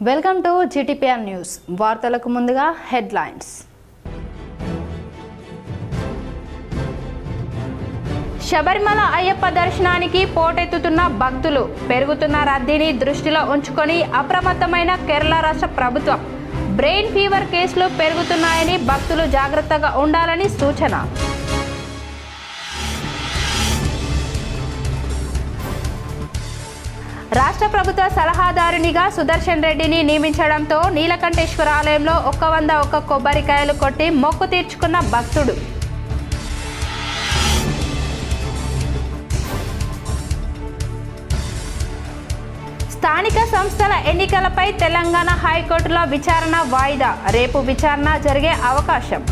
Welcome to GTPR news. వార్తలకు ముందుగా headlines. Sabarimala Ayyappa దర్శనానికి పోటెత్తుతున్న భక్తులు, పెరుగుతున్న రద్దీని దృష్టిలో ఉంచుకొని అప్రమత్తమైన కేరళ రాష్ట్ర ప్రభుత్వం. బ్రెయిన్ ఫీవర్ కేసులు పెరుగుతున్నాయని భక్తులు జాగ్రత్తగా ఉండాలని సూచన. రాష్ట్ర ప్రభుత్వ సలహాదారునిగా సుదర్శన్ రెడ్డిని నియమించడంతో నీలకంఠేశ్వర ఆలయంలో 101 కొబ్బరికాయలు కొట్టి మొక్కు తీర్చుకున్న భక్తుడు. స్థానిక సంస్థల ఎన్నికలపై తెలంగాణ హైకోర్టులో విచారణ వాయిదా. రేపు విచారణ జరిగే అవకాశం.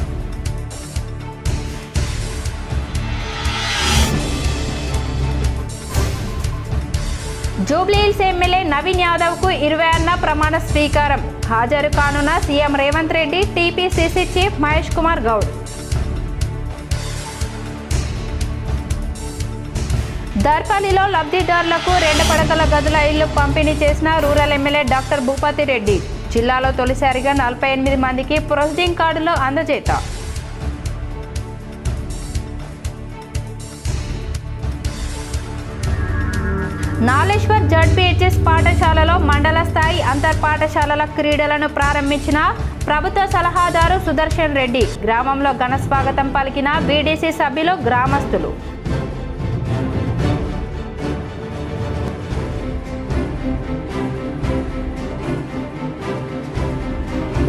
జూబ్లీహిల్స్ ఎమ్మెల్యే నవీన్ యాదవ్కు 26న ప్రమాణ స్వీకారం. హాజరు కానున్న CM Revanth Reddy, TPCC chief Mahesh Kumar Goud. దర్పల్లిలో లబ్ధిదారులకు 2 పడకల గదుల ఇళ్లు పంపిణీ చేసిన rural MLA doctor Bhupathi Reddy. జిల్లాలో తొలిసారిగా 48 మందికి ప్రొసీడింగ్ కార్డులు అందజేత. నాలేశ్వర్ జడ్పీహెచ్ఎస్ పాఠశాలలో మండల స్థాయి అంతర్ పాఠశాలల క్రీడలను ప్రారంభించిన ప్రభుత్వ సలహాదారు సుదర్శన్ రెడ్డి. గ్రామంలో ఘన స్వాగతం పలికిన బీడీసీ సభ్యులు, గ్రామస్తులు.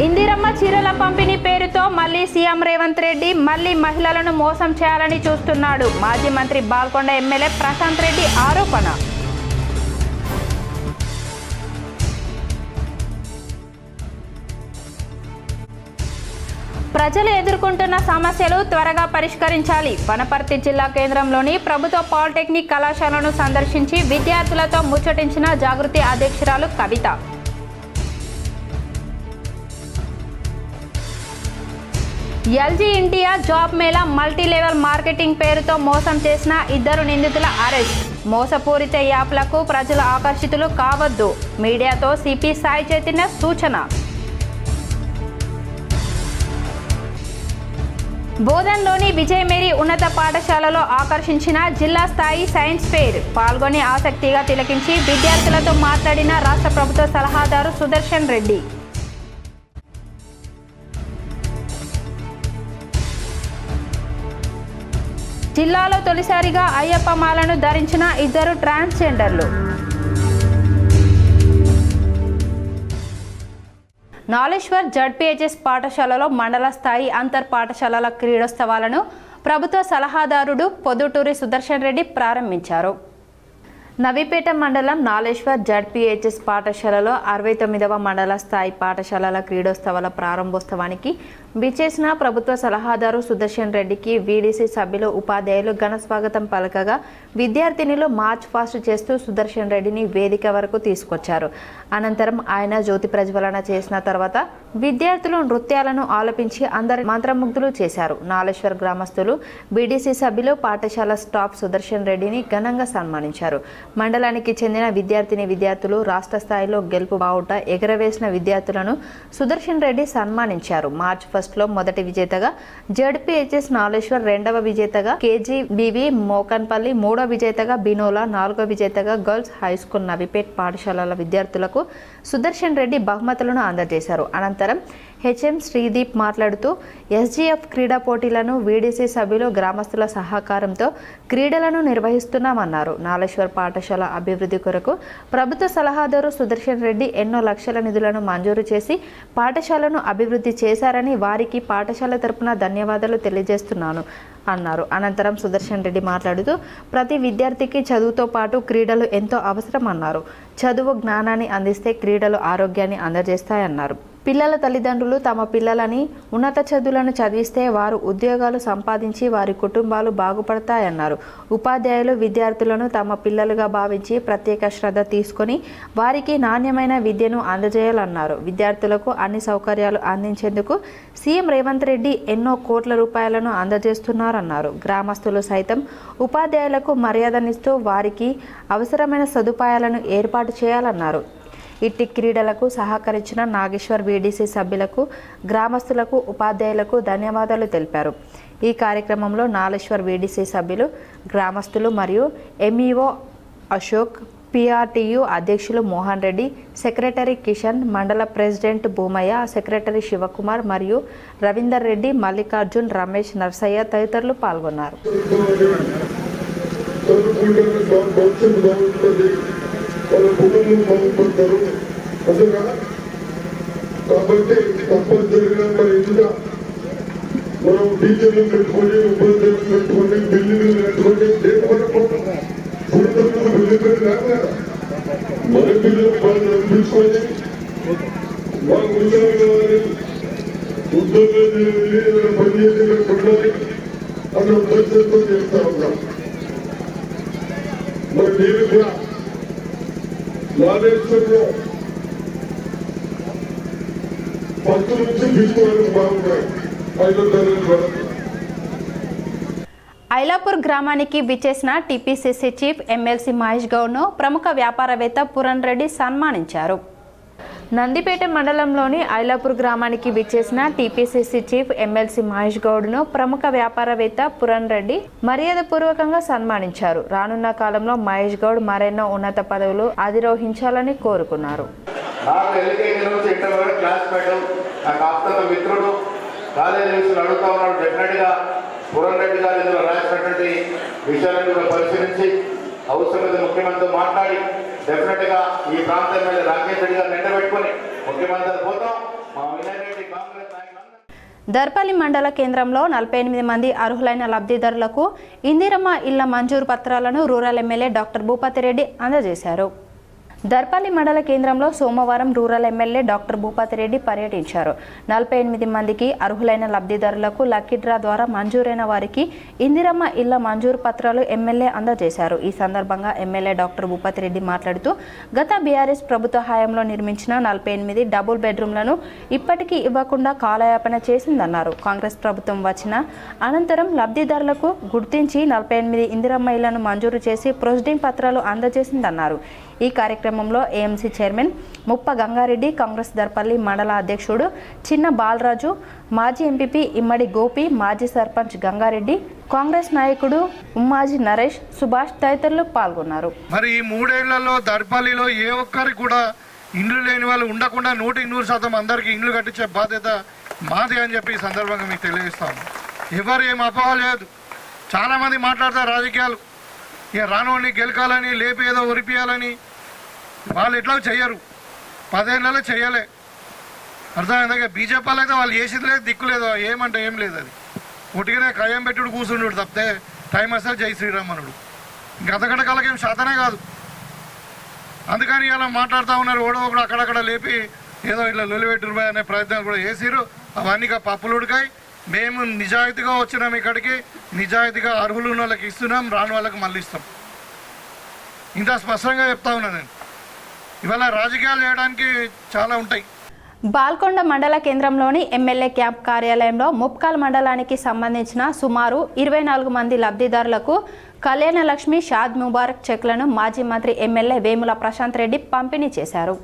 ఇందిరమ్మ చీరల పంపిణీ పేరుతో మళ్లీ సీఎం రేవంత్ రెడ్డి మహిళలను మోసం చేయాలని చూస్తున్నాడు. మాజీ మంత్రి బాల్కొండ ఎమ్మెల్యే ప్రశాంత్ రెడ్డి ఆరోపణ. ప్రజలు ఎదుర్కొంటున్న సమస్యలు త్వరగా పరిష్కరించాలి. వనపర్తి జిల్లా కేంద్రంలోని ప్రభుత్వ పాలిటెక్నిక్ కళాశాలను సందర్శించి విద్యార్థులతో ముచ్చటించిన జాగృతి అధ్యక్షురాలు Kavitha. LG India job mela multi level marketing పేరుతో మోసం చేసిన 2 నిందితుల అరెస్ట్. మోసపూరిత యాప్లకు ప్రజలు ఆకర్షితులు కావద్దు. మీడియాతో సిపి సాయి చైతన్య సూచన. బోధన్లోని విజయ్ మేరీ ఉన్నత పాఠశాలలో ఆకర్షించిన జిల్లా స్థాయి సైన్స్ ఫెయిర్. పాల్గొని ఆసక్తిగా తిలకించి విద్యార్థులతో మాట్లాడిన రాష్ట్ర ప్రభుత్వ సలహాదారు సుదర్శన్ రెడ్డి. జిల్లాలో తొలిసారిగా అయ్యప్ప మాలను ధరించిన 2 ట్రాన్స్జెండర్లు. నాలేశ్వర్ జడ్పీహెచ్ఎస్ పాఠశాలలో మండల స్థాయి అంతర్ పాఠశాలల క్రీడోత్సవాలను ప్రభుత్వ సలహాదారుడు పొద్దుటూరి సుదర్శన్ రెడ్డి ప్రారంభించారు. నవీపేట మండలం నాలేశ్వర్ జడ్పీహెచ్ఎస్ పాఠశాలలో 69వ మండల స్థాయి పాఠశాలల క్రీడోత్సవాల ప్రారంభోత్సవానికి విచ్చేసిన ప్రభుత్వ సలహాదారు సుదర్శన్ రెడ్డికి వీడీసీ సభ్యులు, ఉపాధ్యాయులు ఘన స్వాగతం పలకగా విద్యార్థినులు మార్చ్ పాస్ట్ చేస్తూ సుదర్శన్ రెడ్డిని వేదిక వరకు తీసుకొచ్చారు. అనంతరం ఆయన జ్యోతి ప్రజ్వలన చేసిన తర్వాత విద్యార్థులు నృత్యాలను ఆలపించి అందరి మంత్రముగ్ధులు చేశారు. నాలేశ్వర్ గ్రామస్తులు, బీడీసీ సభ్యులు, పాఠశాల స్టాఫ్ సుదర్శన్ రెడ్డిని ఘనంగా సన్మానించారు. మండలానికి చెందిన విద్యార్థులు రాష్ట్ర స్థాయిలో గెలుపు బావుట ఎగరవేసిన విద్యార్థులను సుదర్శన్ రెడ్డి సన్మానించారు. మార్చ్ ఫస్ట్లో మొదటి విజేతగా జడ్పీహెచ్ఎస్ నాలేశ్వర్, 2వ విజేతగా కేజీబీవీ మోకన్పల్లి, 3వ విజేతగా బినోలా, 4వ విజేతగా గర్ల్స్ హై స్కూల్ నవీపేట్ పాఠశాలల విద్యార్థులకు సుదర్శన్ రెడ్డి బహుమతులను అందజేశారు. అనంతరం హెచ్ఎం శ్రీదీప్ మాట్లాడుతూ ఎస్జీఎఫ్ క్రీడా పోటీలను వీడీసీ సభ్యులు, గ్రామస్తుల సహకారంతో క్రీడలను నిర్వహిస్తున్నామన్నారు. నాలేశ్వర్ పాఠశాల అభివృద్ధి కొరకు ప్రభుత్వ సలహాదారు సుదర్శన్ రెడ్డి ఎన్నో లక్షల నిధులను మంజూరు చేసి పాఠశాలను అభివృద్ధి చేశారని వారికి పాఠశాల తరపున ధన్యవాదాలు తెలియజేస్తున్నాను అన్నారు. అనంతరం సుదర్శన్ రెడ్డి మాట్లాడుతూ ప్రతి విద్యార్థికి చదువుతో పాటు క్రీడలు ఎంతో అవసరం అన్నారు. చదువు జ్ఞానాన్ని అందిస్తే క్రీడలు ఆరోగ్యాన్ని అందజేస్తాయన్నారు. పిల్లల తల్లిదండ్రులు తమ పిల్లలని ఉన్నత చదువులను చదివిస్తే వారు ఉద్యోగాలు సంపాదించి వారి కుటుంబాలు బాగుపడతాయన్నారు. ఉపాధ్యాయులు విద్యార్థులను తమ పిల్లలుగా భావించి ప్రత్యేక శ్రద్ధ తీసుకొని వారికి నాణ్యమైన విద్యను అందజేయాలన్నారు. విద్యార్థులకు అన్ని సౌకర్యాలు అందించేందుకు సీఎం రేవంత్ రెడ్డి ఎన్నో కోట్ల రూపాయలను అందజేస్తున్నారన్నారు. గ్రామస్తులు సైతం ఉపాధ్యాయులకు మర్యాదనిస్తూ వారికి అవసరమైన సదుపాయాలను ఏర్పాటు చేయాలన్నారు. ఇట్టి క్రీడలకు సహకరించిన నాగేశ్వర్ వీడీసీ సభ్యులకు, గ్రామస్తులకు, ఉపాధ్యాయులకు ధన్యవాదాలు తెలిపారు. ఈ కార్యక్రమంలో నాగేశ్వర్ వీడీసీ సభ్యులు, గ్రామస్తులు మరియు ఎంఈఓ అశోక్, పిఆర్టీయు అధ్యక్షులు మోహన్ రెడ్డి, సెక్రటరీ కిషన్, మండల ప్రెసిడెంట్ భూమయ్య, సెక్రటరీ శివకుమార్ మరియు రవీందర్ రెడ్డి, మల్లికార్జున్, రమేష్, నర్సయ్య తదితరులు పాల్గొన్నారు. మనం టీచర్లు పెట్టుకొని, ఉపాధ్యాయులు పెట్టుకొని, బిల్లులు పెట్టుకొని బిల్లు పెట్టి మన పిల్లలు వాళ్ళు అనిపించుకొని మా ఉద్యోగం కావాలి, ఉద్యోగం పనిచేసేటట్టు ఉండాలి అన్న ఉద్దేశంతో చేస్తా ఉన్నాం. మరి నేను కూడా నాగేశ్వర్లో ఫస్ట్ నుంచి తీసుకోవడానికి బాగున్నాయి. ఐలాపూర్ గ్రామానికి విచ్చేసిన టీపీసీసీ చీఫ్ ఎమ్మెల్సీ మహేష్ గౌడ్ను ప్రముఖ వ్యాపారవేత్త పురన్ రెడ్డి సన్మానించారు. నందిపేట మండలంలోని ఐలాపూర్ గ్రామానికి విచ్చేసిన టీపీసీసీ చీఫ్ ఎమ్మెల్సీ మహేష్ గౌడ్ను ప్రముఖ వ్యాపారవేత్త పురన్ రెడ్డి మర్యాదపూర్వకంగా సన్మానించారు. రానున్న కాలంలో మహేష్ గౌడ్ మరెన్నో ఉన్నత పదవులు అధిరోహించాలని కోరుకున్నారు. కాలేజీ విషయాలు అడుగుతా ఉన్నాడు. డెఫినెట్గా పురన్ రెడ్డి గారు ఇందులో రాసినటువంటి విషయాలను కూడా పరిశీలించి అవసరమైతే ముఖ్యమంత్రితో మాట్లాడి డెఫినెట్గా ఈ ప్రాంతం మీద రాకేష్ రెడ్డి గారు నిండబెట్టుకొని ముఖ్యమంత్రి పోతాం. మా వినయ్ రెడ్డి కాంగ్రెస్ నాయకులు దర్పల్లి మండల కేంద్రంలో 48 మంది అర్హులైన లబ్ధిదారులకు ఇందిరమ్మ ఇళ్ల మంజూరు పత్రాలను rural MLA doctor Bhupathi Reddy అందజేశారు. దర్పల్లి మండల కేంద్రంలో సోమవారం rural MLA doctor Bhupathi Reddy పర్యటించారు. 48 మందికి అర్హులైన లబ్ధిదారులకు లక్కీ డ్రా ద్వారా మంజూరైన వారికి ఇందిరమ్మ ఇళ్ల మంజూరు పత్రాలు ఎమ్మెల్యే అందజేశారు. ఈ సందర్భంగా ఎమ్మెల్యే డాక్టర్ భూపతి రెడ్డి మాట్లాడుతూ గత బీఆర్ఎస్ ప్రభుత్వ హయాంలో నిర్మించిన 48 డబుల్ బెడ్రూమ్లను ఇప్పటికీ ఇవ్వకుండా కాలయాపన చేసిందన్నారు. కాంగ్రెస్ ప్రభుత్వం వచ్చిన అనంతరం లబ్ధిదారులకు గుర్తించి 48 ఇందిరమ్మ ఇళ్లను మంజూరు చేసి ప్రొసీడింగ్ పత్రాలు అందజేసిందన్నారు. ఈ కార్యక్రమంలో ఏఎంసీ చైర్మన్ ముప్ప గంగారెడ్డి, కాంగ్రెస్ దర్పల్లి మండల అధ్యక్షుడు చిన్న బాలరాజు, మాజీ ఎంపీపీ ఇమ్మడి గోపి, మాజీ సర్పంచ్ గంగారెడ్డి, కాంగ్రెస్ నాయకుడు ఉమ్మాజీ నరేష్, సుభాష్ తదితరులు పాల్గొన్నారు. మరి ఈ 3 ఏళ్లలో దర్పల్లిలో ఏ ఒక్కరికి కూడా ఇండ్లు లేని వాళ్ళు ఉండకుండా 100% అందరికీ ఇండ్లు కట్టించే బాధ్యత మాది అని చెప్పి ఈ సందర్భంగా మీకు తెలియజేస్తాను. ఎవరు ఏం అపోహ లేదు. చాలామంది మాట్లాడతారు రాజకీయాలు, ఇక రానోని గెలకాలని, లేపి ఏదో ఒరిపియాలని. వాళ్ళు ఎట్లా చెయ్యరు, 10 ఏళ్ళలో చెయ్యలే. అర్థమైందా? బీజేపీ అయితే వాళ్ళు చేసేది లేదు, దిక్కు లేదు, ఏమంటే ఏం లేదు. అది ఒట్టిగానే కయ్యం పెట్టుడు కూర్చుండు తప్పితే టైం వస్తే జై శ్రీరామనుడు. ఇంకా అంతకంటే కలకేం శాతనే కాదు. అందుకని ఇలా మాట్లాడుతూ ఉన్నారు. ఓడో కూడా అక్కడక్కడ లేపి ఏదో ఇట్లా లొలిపెట్టురు అనే ప్రయత్నాలు కూడా చేసిరు. అవన్నీ పప్పులు ఉడికాయి. మేము నిజాయితీగా వచ్చినాం ఇక్కడికి, నిజాయితీగా అర్హులు ఉన్న వాళ్ళకి ఇస్తున్నాం, రాని వాళ్ళకి మళ్ళీ ఇస్తాం. ఇంత స్పష్టంగా చెప్తా ఉన్నా నేను. ఇవాళ రాజకీయాలు చేయడానికి చాలా ఉంటాయి. బాల్కొండ మండల కేంద్రంలోని ఎమ్మెల్యే క్యాంప్ కార్యాలయంలో ముప్కాల్ మండలానికి సంబంధించిన సుమారు 24 మంది లబ్ధిదారులకు కళ్యాణ లక్ష్మి, షాద్ ముబారక్ చెక్లను మాజీ మంత్రి ఎమ్మెల్యే వేముల ప్రశాంత్ రెడ్డి పంపిణీ చేశారు.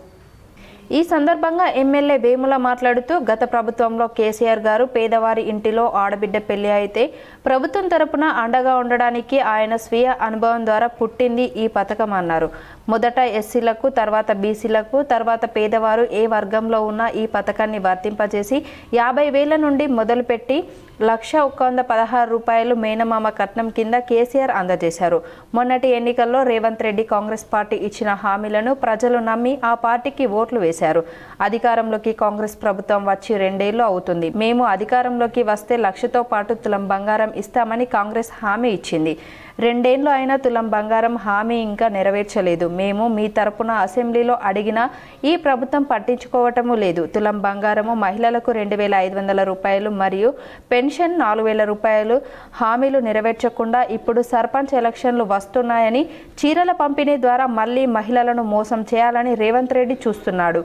ఈ సందర్భంగా ఎమ్మెల్యే వేముల మాట్లాడుతూ గత ప్రభుత్వంలో కేసీఆర్ గారు పేదవారి ఇంటిలో ఆడబిడ్డ పెళ్లి అయితే ప్రభుత్వం తరపున అండగా ఉండడానికి ఆయన స్వీయ అనుభవం ద్వారా పుట్టింది ఈ పథకం అన్నారు. మొదట ఎస్సీలకు, తర్వాత బీసీలకు, తర్వాత పేదవారు ఏ వర్గంలో ఉన్న ఈ పథకాన్ని వర్తింపజేసి 50,000 నుండి మొదలుపెట్టి 1,116 రూపాయలు మేనమామ కట్నం కింద కేసీఆర్ అందజేశారు. మొన్నటి ఎన్నికల్లో రేవంత్ రెడ్డి కాంగ్రెస్ పార్టీ ఇచ్చిన హామీలను ప్రజలు నమ్మి ఆ పార్టీకి ఓట్లు వేశారు. అధికారంలోకి కాంగ్రెస్ ప్రభుత్వం వచ్చి 2 ఏళ్లు అవుతుంది. మేము అధికారంలోకి వస్తే 1,00,000తో పాటు తులం బంగారం ఇస్తామని కాంగ్రెస్ హామీ ఇచ్చింది. 2 ఏళ్లు అయినా తులం బంగారం హామీ ఇంకా నెరవేర్చలేదు. మేము మీ తరపున అసెంబ్లీలో అడిగినా ఈ ప్రభుత్వం పట్టించుకోవటము లేదు. తులం బంగారము మహిళలకు 2,500 రూపాయలు మరియు పెన్షన్ 4,000 రూపాయలు హామీలు నెరవేర్చకుండా ఇప్పుడు సర్పంచ్ ఎలక్షన్లు వస్తున్నాయని చీరల పంపిణీ ద్వారా మళ్లీ మహిళలను మోసం చేయాలని రేవంత్ రెడ్డి చూస్తున్నాడు.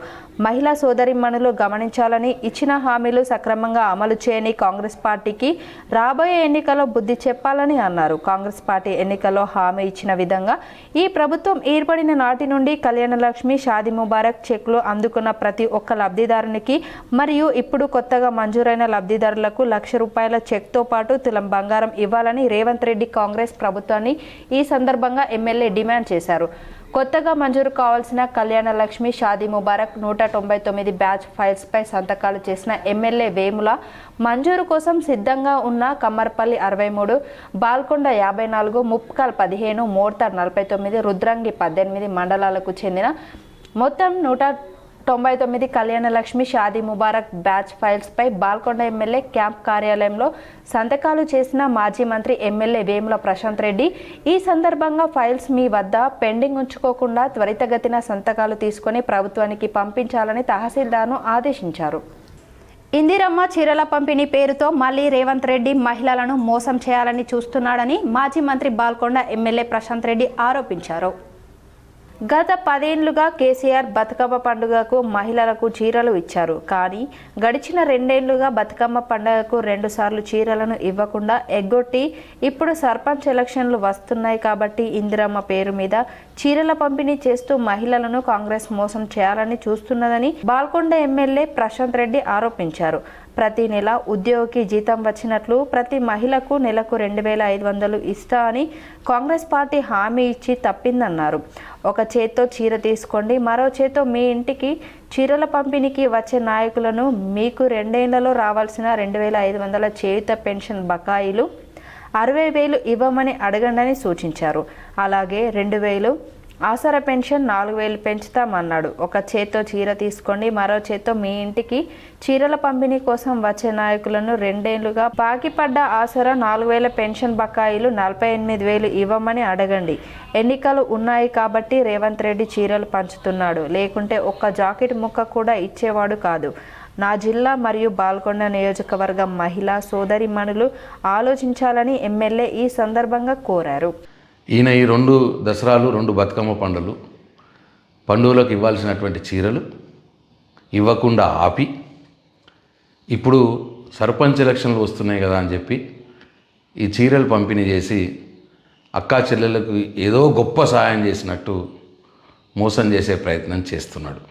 మహిళా సోదరిమణులు గమనించాలని, ఇచ్చిన హామీలు సక్రమంగా అమలు చేయని కాంగ్రెస్ పార్టీకి రాబోయే ఎన్నికల్లో బుద్ధి చెప్పాలని అన్నారు. కాంగ్రెస్ పార్టీ పార్టీ ఎన్నికల్లో హామీ ఇచ్చిన విధంగా ఈ ప్రభుత్వం ఏర్పడిన నాటి నుండి కళ్యాణలక్ష్మి, షాదీ ముబారక్ చెక్లు అందుకున్న ప్రతి ఒక్క లబ్ధిదారునికి మరియు ఇప్పుడు కొత్తగా మంజూరైన లబ్ధిదారులకు ₹1,00,000 చెక్తో పాటు తులం బంగారం ఇవ్వాలని రేవంత్ రెడ్డి కాంగ్రెస్ ప్రభుత్వాన్ని ఈ సందర్భంగా ఎమ్మెల్యే డిమాండ్ చేశారు. కొత్తగా మంజూరు కావాల్సిన కళ్యాణలక్ష్మి, షాదీ ముబారక్ 199 బ్యాచ్ ఫైల్స్పై సంతకాలు చేసిన ఎమ్మెల్యే వేముల, మంజూరు కోసం సిద్ధంగా ఉన్న కమ్మర్పల్లి 63, బాల్కొండ 54, ముప్కల్ 15, మోర్తాడ్ 49, రుద్రంగి 18 మండలాలకు చెందిన మొత్తం 199 కళ్యాణలక్ష్మి, షాదీ ముబారక్ బ్యాచ్ ఫైల్స్పై బాల్కొండ ఎమ్మెల్యే క్యాంప్ కార్యాలయంలో సంతకాలు చేసిన మాజీ మంత్రి ఎమ్మెల్యే వేముల ప్రశాంత్ రెడ్డి ఈ సందర్భంగా ఫైల్స్ మీ వద్ద పెండింగ్ ఉంచుకోకుండా త్వరితగతిన సంతకాలు తీసుకొని ప్రభుత్వానికి పంపించాలని తహసీల్దార్ను ఆదేశించారు. ఇందిరమ్మ చీరల పంపిణీ పేరుతో మళ్లీ రేవంత్ రెడ్డి మహిళలను మోసం చేయాలని చూస్తున్నాడని మాజీ మంత్రి బాల్కొండ ఎమ్మెల్యే ప్రశాంత్ రెడ్డి ఆరోపించారు. గత 10 ఏళ్లుగా కేసీఆర్ బతుకమ్మ పండుగకు మహిళలకు చీరలు ఇచ్చారు. కానీ గడిచిన 2 ఏళ్లుగా బతుకమ్మ పండుగకు 2 సార్లు చీరలను ఇవ్వకుండా ఎగ్గొట్టి ఇప్పుడు సర్పంచ్ ఎలక్షన్లు వస్తున్నాయి కాబట్టి ఇందిరమ్మ పేరు మీద చీరల పంపిణీ చేస్తూ మహిళలను కాంగ్రెస్ మోసం చేయాలని చూస్తున్నదని బాల్కొండ ఎమ్మెల్యే ప్రశాంత్ రెడ్డి ఆరోపించారు. ప్రతి నెల ఉద్యోగికి జీతం వచ్చినట్లు ప్రతి మహిళకు నెలకు 2,500 ఇస్తా అని కాంగ్రెస్ పార్టీ హామీ ఇచ్చి తప్పిందన్నారు. ఒక చేత్తో చీర తీసుకోండి, మరో చేత్తో మీ ఇంటికి చీరల పంపిణీకి వచ్చే నాయకులను మీకు 2 ఏళ్లలో రావాల్సిన 2,500 చేయుత పెన్షన్ బకాయిలు 60,000 ఇవ్వమని అడగండని సూచించారు. అలాగే 2,000 ఆసరా పెన్షన్ 4,000 పెంచుతామన్నాడు. ఒక చేత్తో చీర తీసుకోండి, మరో చేత్తో మీ ఇంటికి చీరల పంపిణీ కోసం వచ్చే నాయకులను 2 ఏళ్లుగా బాకీపడ్డ ఆసరా 4,000 పెన్షన్ బకాయిలు 48,000 ఇవ్వమని అడగండి. ఎన్నికలు ఉన్నాయి కాబట్టి రేవంత్ రెడ్డి చీరలు పంచుతున్నాడు, లేకుంటే ఒక్క జాకెట్ ముక్క కూడా ఇచ్చేవాడు కాదు. నా జిల్లా మరియు బాల్కొండ నియోజకవర్గం మహిళా సోదరిమణులు ఆలోచించాలని ఎమ్మెల్యే ఈ సందర్భంగా కోరారు. ఈయన ఈ 2 దసరాలు, 2 బతుకమ్మ పండుగలకు ఇవ్వాల్సినటువంటి చీరలు ఇవ్వకుండా ఆపి ఇప్పుడు సర్పంచ్ ఎలక్షన్లు వస్తున్నాయి కదా అని చెప్పి ఈ చీరలు పంపిణీ చేసి అక్కా చెల్లెలకు ఏదో గొప్ప సహాయం చేసినట్టు మోసం చేసే ప్రయత్నం చేస్తున్నాడు.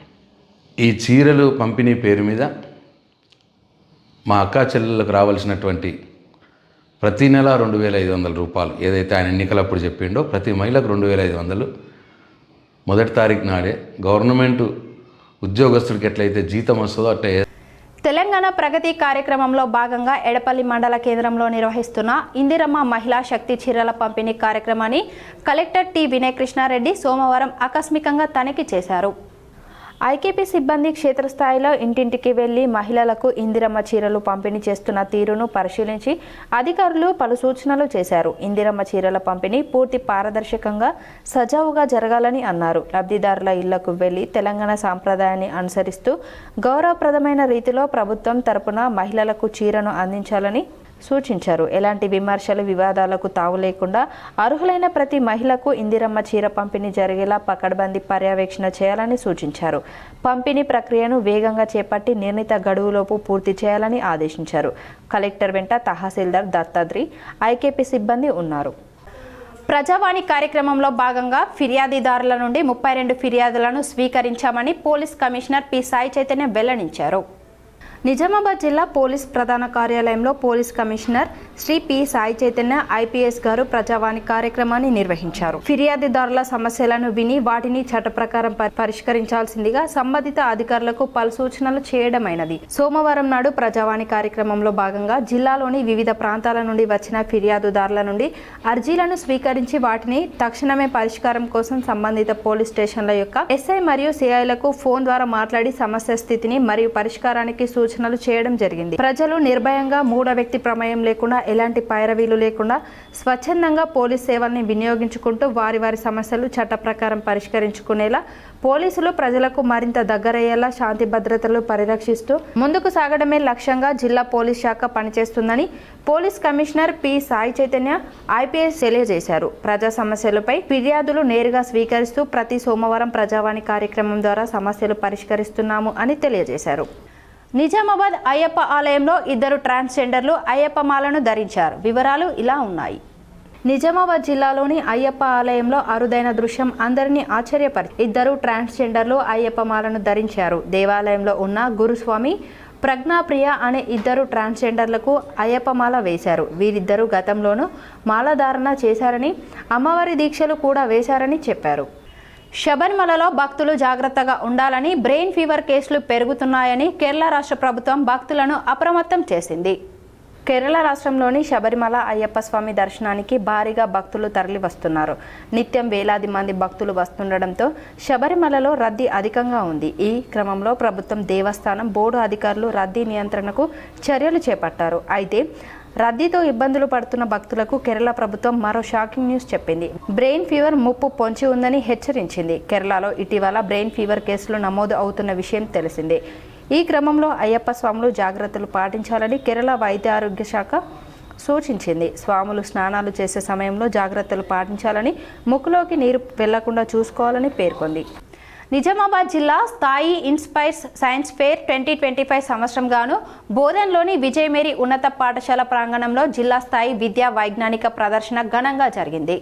ఈ చీరలు పంపిణీ పేరు మీద మా అక్కా చెల్లెలకు రావాల్సినటువంటి ప్రతి నెల 2,500 రూపాయలు ఏదైతే ఆయన ఎన్నికలప్పుడు చెప్పిండో ప్రతి మహిళకు 2,500 మొదటి తారీఖు నాడే గవర్నమెంట్ ఉద్యోగస్తుడికి ఎట్లయితే జీతం వస్తుందో అట్లా తెలంగాణ ప్రగతి కార్యక్రమంలో భాగంగా ఎడపల్లి మండల కేంద్రంలో నిర్వహిస్తున్న ఇందిరమ్మ మహిళా శక్తి చీరల పంపిణీ కార్యక్రమాన్ని కలెక్టర్ టి వినయ్ కృష్ణారెడ్డి సోమవారం ఆకస్మికంగా తనిఖీ చేశారు. ఐకేపీ సిబ్బంది క్షేత్రస్థాయిలో ఇంటింటికి వెళ్లి మహిళలకు ఇందిరమ్మ చీరలు పంపిణీ చేస్తున్న తీరును పరిశీలించి అధికారులు పలు సూచనలు చేశారు. ఇందిరమ్మ చీరల పంపిణీ పూర్తి పారదర్శకంగా సజావుగా జరగాలని అన్నారు. లబ్ధిదారుల ఇళ్లకు వెళ్లి తెలంగాణ సాంప్రదాయాన్ని అనుసరిస్తూ గౌరవప్రదమైన రీతిలో ప్రభుత్వం తరపున మహిళలకు చీరను అందించాలని సూచించారు. ఎలాంటి విమర్శలు, వివాదాలకు తావు లేకుండా అర్హులైన ప్రతి మహిళకు ఇందిరమ్మ చీర పంపిణీ జరిగేలా పకడ్బందీ పర్యవేక్షణ చేయాలని సూచించారు. పంపిణీ ప్రక్రియను వేగంగా చేపట్టి నిర్ణీత గడువులోపు పూర్తి చేయాలని ఆదేశించారు. కలెక్టర్ వెంట తహసీల్దార్ దత్తాద్రి, ఐకేపీ సిబ్బంది ఉన్నారు. ప్రజావాణి కార్యక్రమంలో భాగంగా ఫిర్యాదుదారుల నుండి 32 ఫిర్యాదులను స్వీకరించామని police commissioner P Sai Chaitanya వెల్లడించారు. నిజామాబాద్ జిల్లా పోలీస్ ప్రధాన కార్యాలయంలో police commissioner Shri P Sai Chaitanya IPS గారు ప్రజావాణి కార్యక్రమాన్ని నిర్వహించారు. ఫిర్యాదుదారుల సమస్యలను విని వాటిని చట్ట ప్రకారం పరిష్కరించాల్సిందిగా సంబంధిత అధికారులకు పలు సూచనలు చేయడమైనది. సోమవారం నాడు ప్రజావాణి కార్యక్రమంలో భాగంగా జిల్లాలోని వివిధ ప్రాంతాల నుండి వచ్చిన ఫిర్యాదుదారుల నుండి అర్జీలను స్వీకరించి వాటిని తక్షణమే పరిష్కారం కోసం సంబంధిత పోలీస్ స్టేషన్ల యొక్క ఎస్ఐ మరియు సిఐలకు ఫోన్ ద్వారా మాట్లాడి సమస్య స్థితిని మరియు పరిష్కారానికి సూచనలు చేయడం జరిగింది. ప్రజలు నిర్భయంగా మూడో వ్యక్తి ప్రమేయం లేకుండా ఎలాంటి పైరవీలు లేకుండా స్వచ్ఛందంగా పోలీస్ సేవల్ని వినియోగించుకుంటూ వారి వారి సమస్యలు చట్ట ప్రకారం పరిష్కరించుకునేలా పోలీసులు ప్రజలకు మరింత దగ్గరయ్యేలా శాంతి భద్రతలు పరిరక్షిస్తూ ముందుకు సాగడమే లక్ష్యంగా జిల్లా పోలీస్ శాఖ పనిచేస్తుందని police commissioner P Sai Chaitanya IPS తెలియజేశారు. ప్రజా సమస్యలపై ఫిర్యాదులు నేరుగా స్వీకరిస్తూ ప్రతి సోమవారం ప్రజావాణి కార్యక్రమం ద్వారా సమస్యలు పరిష్కరిస్తున్నాము అని తెలియజేశారు. నిజామాబాద్ అయ్యప్ప ఆలయంలో 2 ట్రాన్స్జెండర్లు అయ్యప్ప మాలను ధరించారు. వివరాలు ఇలా ఉన్నాయి. నిజామాబాద్ జిల్లాలోని అయ్యప్ప ఆలయంలో అరుదైన దృశ్యం అందరినీ ఆశ్చర్యపరిచింది. ఇద్దరు ట్రాన్స్జెండర్లు అయ్యప్ప మాలను ధరించారు. దేవాలయంలో ఉన్న గురుస్వామి ప్రజ్ఞాప్రియ అనే ఇద్దరు ట్రాన్స్జెండర్లకు అయ్యప్ప మాల వేశారు. వీరిద్దరూ గతంలోనూ మాలధారణ చేశారని, అమ్మవారి దీక్షలు కూడా వేశారని చెప్పారు. శబరిమలలో భక్తులు జాగ్రత్తగా ఉండాలని, బ్రెయిన్ ఫీవర్ కేసులు పెరుగుతున్నాయని కేరళ రాష్ట్ర ప్రభుత్వం భక్తులను అప్రమత్తం చేసింది. కేరళ రాష్ట్రంలోని శబరిమల అయ్యప్ప స్వామి దర్శనానికి భారీగా భక్తులు తరలి వస్తున్నారు. నిత్యం వేలాది మంది భక్తులు వస్తుండడంతో శబరిమలలో రద్దీ అధికంగా ఉంది. ఈ క్రమంలో ప్రభుత్వం, దేవస్థానం బోర్డు అధికారులు రద్దీ నియంత్రణకు చర్యలు చేపట్టారు. అయితే రద్దీతో ఇబ్బందులు పడుతున్న భక్తులకు కేరళ ప్రభుత్వం మరో షాకింగ్ న్యూస్ చెప్పింది. బ్రెయిన్ ఫీవర్ ముప్పు పొంచి ఉందని హెచ్చరించింది. కేరళలో ఇటీవల బ్రెయిన్ ఫీవర్ కేసులు నమోదు అవుతున్న విషయం తెలిసిందే. ఈ క్రమంలో అయ్యప్ప స్వాములు జాగ్రత్తలు పాటించాలని కేరళ వైద్య ఆరోగ్య శాఖ సూచించింది. స్వాములు స్నానాలు చేసే సమయంలో జాగ్రత్తలు పాటించాలని, ముక్కులోకి నీరు వెళ్లకుండా చూసుకోవాలని పేర్కొంది. నిజామాబాద్ జిల్లా స్థాయి ఇన్స్పైర్స్ సైన్స్ ఫేర్ 2025 సంవత్సరం గాను బోధన్లోని విజయ్ మేరీ ఉన్నత పాఠశాల ప్రాంగణంలో జిల్లా స్థాయి విద్యా వైజ్ఞానిక ప్రదర్శన ఘనంగా జరిగింది.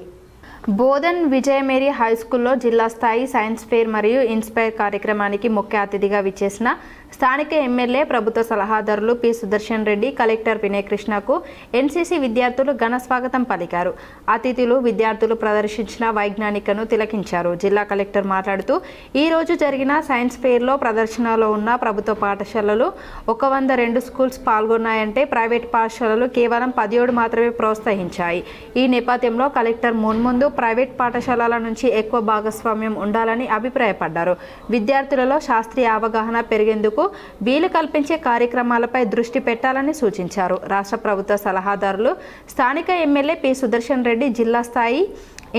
బోధన్ విజయ్ మేరీ హై స్కూల్లో జిల్లా స్థాయి సైన్స్ ఫేర్ మరియు ఇన్స్పైర్ కార్యక్రమానికి ముఖ్య అతిథిగా విచ్చేసిన స్థానిక ఎమ్మెల్యే, ప్రభుత్వ సలహాదారులు పి. సుదర్శన్ రెడ్డి, కలెక్టర్ వినయ్ కృష్ణకు ఎన్సీసీ విద్యార్థులు ఘన స్వాగతం పలికారు. అతిథులు విద్యార్థులు ప్రదర్శించిన వైజ్ఞానికను తిలకించారు. జిల్లా కలెక్టర్ మాట్లాడుతూ, ఈ రోజు జరిగిన సైన్స్ ఫేర్లో ప్రదర్శనలో ఉన్న ప్రభుత్వ పాఠశాలలు 102 స్కూల్స్ పాల్గొన్నాయంటే ప్రైవేట్ పాఠశాలలు కేవలం 17 మాత్రమే ప్రోత్సహించాయి. ఈ నేపథ్యంలో కలెక్టర్ మున్ముందు ప్రైవేట్ పాఠశాలల నుంచి ఎక్కువ భాగస్వామ్యం ఉండాలని అభిప్రాయపడ్డారు. విద్యార్థులలో శాస్త్రీయ అవగాహన పెరిగేందుకు వీలు కల్పించే కార్యక్రమాలపై దృష్టి పెట్టాలని సూచించారు. రాష్ట్ర ప్రభుత్వ సలహాదారులు, స్థానిక ఎమ్మెల్యే పి. సుదర్శన్ రెడ్డి జిల్లా స్థాయి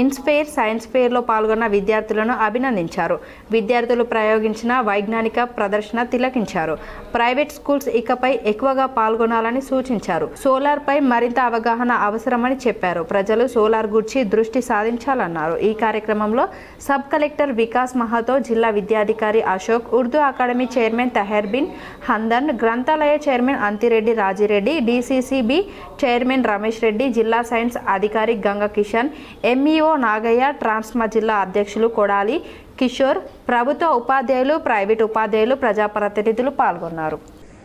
ఇన్స్పైర్ సైన్స్ ఫేర్లో పాల్గొన్న విద్యార్థులను అభినందించారు. విద్యార్థులు ప్రయోగించిన వైజ్ఞానిక ప్రదర్శన తిలకించారు. ప్రైవేట్ స్కూల్స్ ఇకపై ఎక్కువగా పాల్గొనాలని సూచించారు. సోలార్పై మరింత అవగాహన అవసరమని చెప్పారు. ప్రజలు సోలార్ గురించి దృష్టి సాధించాలన్నారు. ఈ కార్యక్రమంలో సబ్ కలెక్టర్ వికాస్ మహాతో, జిల్లా విద్యాధికారి అశోక్, ఉర్దూ అకాడమీ చైర్మన్ తహర్ బిన్ హందన్, గ్రంథాలయ chairman Anthireddy Rajireddy, DCCB chairman Ramesh Reddy, జిల్లా సైన్స్ అధికారి గంగ కిషన్, ఎంఈఓ నాగయ్య, ట్రాన్స్మా జిల్లా అధ్యక్షులు కొడాలి కిషోర్, ప్రభుత్వ ఉపాధ్యాయులు, ప్రైవేట్ ఉపాధ్యాయులు, ప్రజాప్రతినిధులు పాల్గొన్నారు.